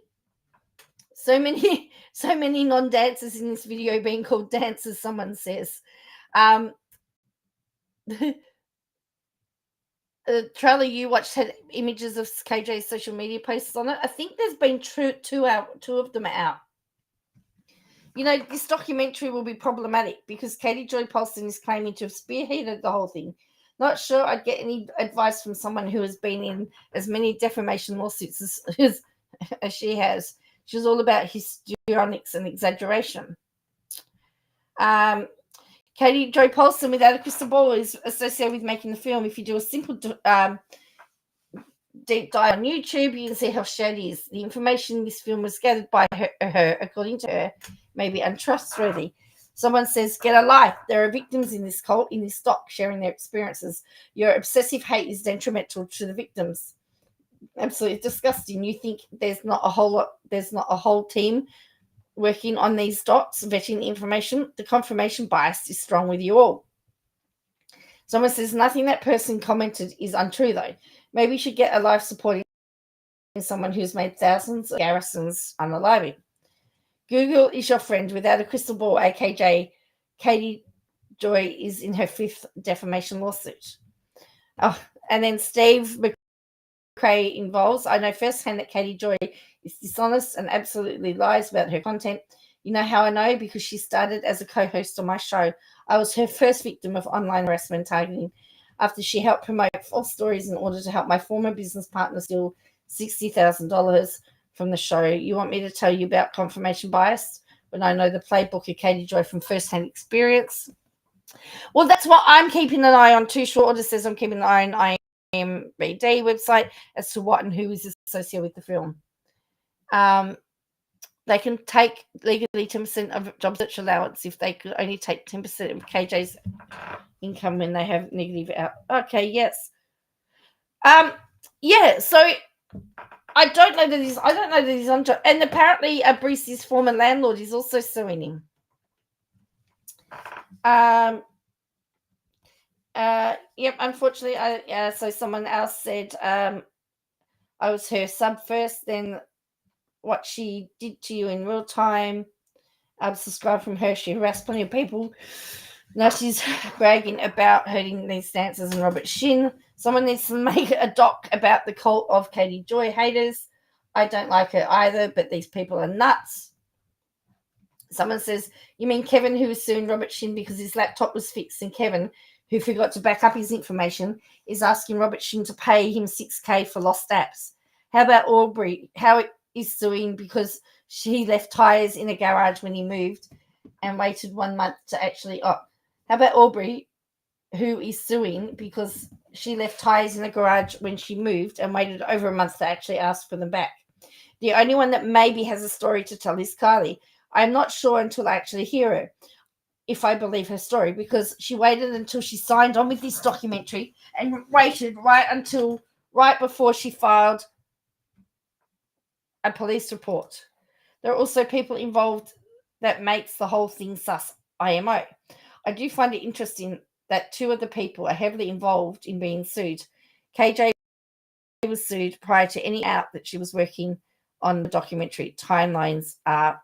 So many non-dancers in this video being called dancers, someone says. The trailer you watched had images of KJ's social media posts on it. I think there's been two of them out. You know, this documentary will be problematic because Katie Joy Paulson is claiming to have spearheaded the whole thing. Not sure I'd get any advice from someone who has been in as many defamation lawsuits as she has. She's all about histrionics and exaggeration. Katie Joy Paulson, without a crystal ball, is associated with making the film. If you do a simple deep dive on YouTube, you can see how shady it is. The information in this film was gathered by her, according to her, may be untrustworthy. Someone says, get a life. There are victims in this cult, in this doc, sharing their experiences. Your obsessive hate is detrimental to the victims. Absolutely disgusting. You think there's not a whole team working on these docs, vetting the information. The confirmation bias is strong with you all. Someone says, nothing that person commented is untrue, though. Maybe you should get a life supporting someone who's made thousands of garrisons unaliving. Google is your friend. Without a crystal ball, AKJ, Katie Joy is in her 5th defamation lawsuit. Oh, and then Steve McRae involves. I know firsthand that Katie Joy is dishonest and absolutely lies about her content. You know how I know? Because she started as a co-host on my show. I was her first victim of online harassment targeting after she helped promote false stories in order to help my former business partner steal $60,000 from the show. You want me to tell you about confirmation bias when I know the playbook of Katie Joy from first-hand experience? Well, that's what I'm keeping an eye on too. Short order says I'm keeping an eye on IMBD website as to what and who is associated with the film. They can take legally 10% of job search allowance if they could only take 10% of KJ's income when they have negative out. Okay, yes. Yeah, so I don't know that he's on job. And apparently Bruce's former landlord is also suing him. Yep, unfortunately, so someone else said I was her sub first, then what she did to you in real time. Subscribe from her. She harassed plenty of people. Now she's bragging about hurting these dancers and Robert Shin. Someone needs to make a doc about the cult of Katie Joy haters. I don't like her either, but these people are nuts. Someone says, you mean Kevin who was suing Robert Shin because his laptop was fixed, and Kevin, who forgot to back up his information, is asking Robert Shin to pay him $6,000 for lost apps. How about Aubrey? How is suing because she left tires in a garage when he moved and waited 1 month to actually... Oh, how about Aubrey, who is suing because she left tires in a garage when she moved and waited over a month to actually ask for them back? The only one that maybe has a story to tell is Kylie. I'm not sure until I actually hear her, if I believe her story, because she waited until she signed on with this documentary and waited right before she filed a police report. There are also people involved that makes the whole thing sus. IMO. I do find it interesting that two of the people are heavily involved in being sued. KJ was sued prior to any out that she was working on the documentary. Timelines are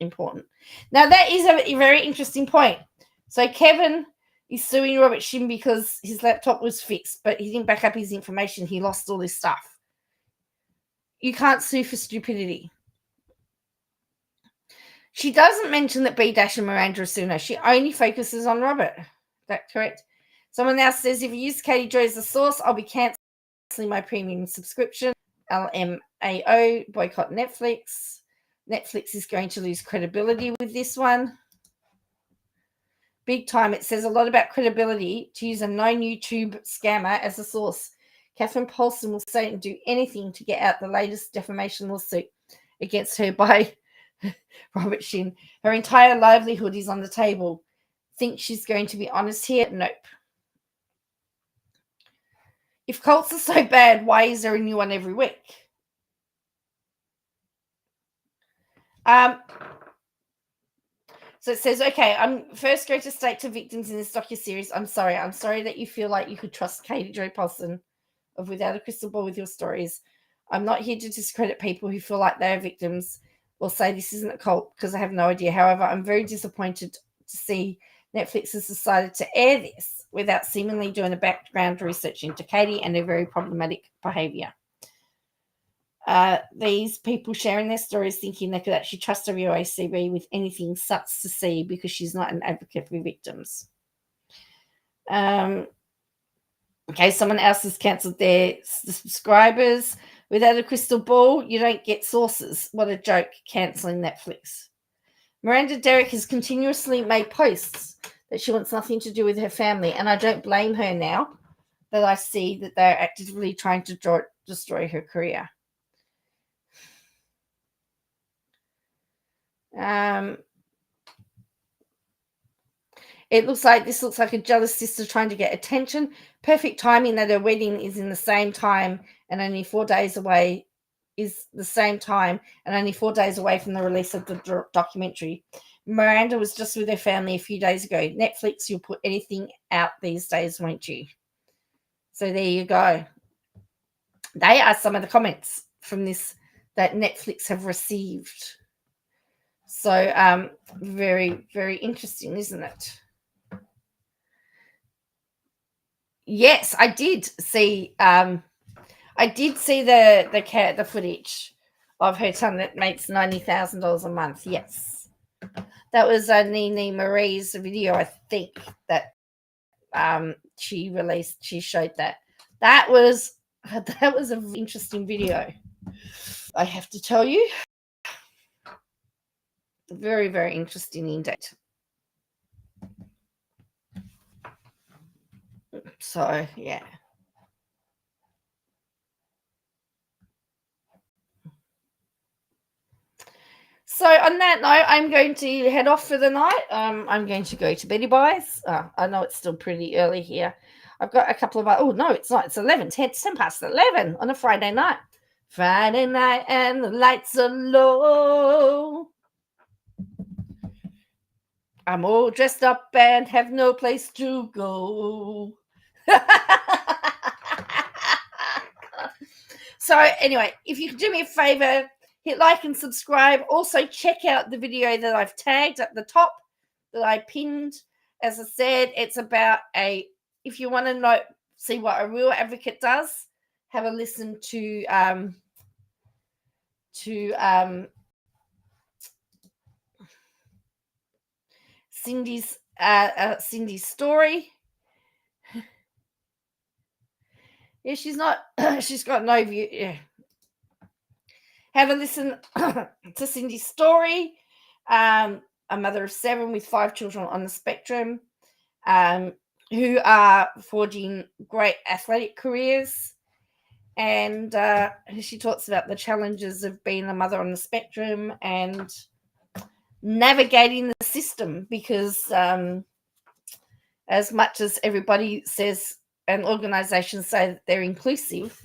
important. Now, that is a very interesting point. So Kevin is suing Robert Shin because his laptop was fixed, but he didn't back up his information. He lost all his stuff. You can't sue for stupidity. She doesn't mention that B Dash and Miranda are suing her. She only focuses on Robert. Is that correct? Someone else says, if you use Katie Joy as a source, I'll be cancelling my premium subscription. LMAO, boycott Netflix. Netflix is going to lose credibility with this one. Big time. It says a lot about credibility to use a known YouTube scammer as a source. Catherine Paulson will say and do anything to get out the latest defamation lawsuit against her by Robert Shin. Her entire livelihood is on the table. Think she's going to be honest here? Nope. If cults are so bad, why is there a new one every week? So it says, okay, I'm first going to state to victims in this docuseries, I'm sorry that you feel like you could trust Katie Joy Paulson of Without a Crystal Ball with your stories. I'm not here to discredit people who feel like they are victims or say this isn't a cult because I have no idea. However, I'm very disappointed to see Netflix has decided to air this without seemingly doing a background research into Katie and her very problematic behavior. These people sharing their stories thinking they could actually trust a WACB with anything sucks to see because she's not an advocate for victims. Okay, someone else has cancelled their subscribers. Without a crystal ball, you don't get sources. What a joke, cancelling Netflix. Miranda Derrick has continuously made posts that she wants nothing to do with her family, and I don't blame her now that I see that they're actively trying to destroy her career. This looks like a jealous sister trying to get attention. Perfect timing that her wedding is in the same time and only 4 days away from the release of the documentary. Miranda was just with her family a few days ago. Netflix, you'll put anything out these days, won't you? So there you go. They are some of the comments from this that Netflix have received. So very, very interesting, isn't it? Yes, I did see the footage of her son that makes $90,000 a month. Yes. That was Nene Marie's video, I think, that she released. She showed that. That was an interesting video. I have to tell you. Very, very interesting indeed. So, yeah. So on that note, I'm going to head off for the night. I'm going to go to Betty Buys. I know it's still pretty early here. I've got a couple of, oh no, it's not. It's 11, 10 past 11 on a Friday night. Friday night and the lights are low. I'm all dressed up and have no place to go. So anyway, if you could do me a favor, hit like and subscribe. Also check out the video that I've tagged at the top that I pinned. As I said, it's about if you want to know, see what a real advocate does, have a listen to Cindy's story. Yeah, she's got no view. Yeah. Have a listen to Cindy's story. A mother of 7 with 5 children on the spectrum, who are forging great athletic careers. And she talks about the challenges of being a mother on the spectrum and navigating the system, because as much as everybody says and organizations say that they're inclusive,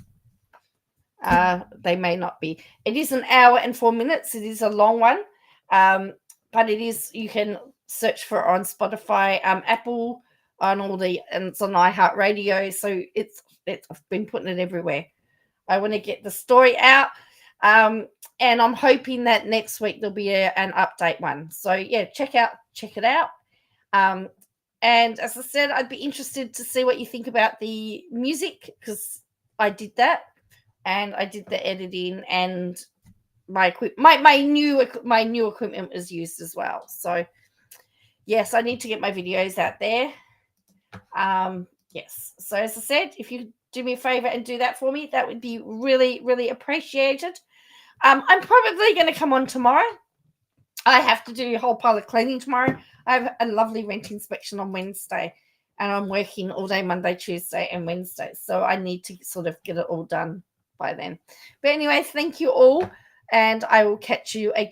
they may not be. It is an hour and 4 minutes. It is a long one, but it is. You can search for it on Spotify, Apple, and it's on iHeartRadio. So I've been putting it everywhere. I want to get the story out, and I'm hoping that next week there'll be an update one. So yeah, check it out. And as I said, I'd be interested to see what you think about the music, because I did that. And I did the editing, and my new equipment was used as well. So yes, I need to get my videos out there. Yes. So as I said, if you do me a favor and do that for me, that would be really, really appreciated. I'm probably going to come on tomorrow. I have to do a whole pile of cleaning tomorrow. I have a lovely rent inspection on Wednesday, and I'm working all day Monday, Tuesday, and Wednesday. So I need to sort of get it all done by then. But anyway, thank you all, and I will catch you again.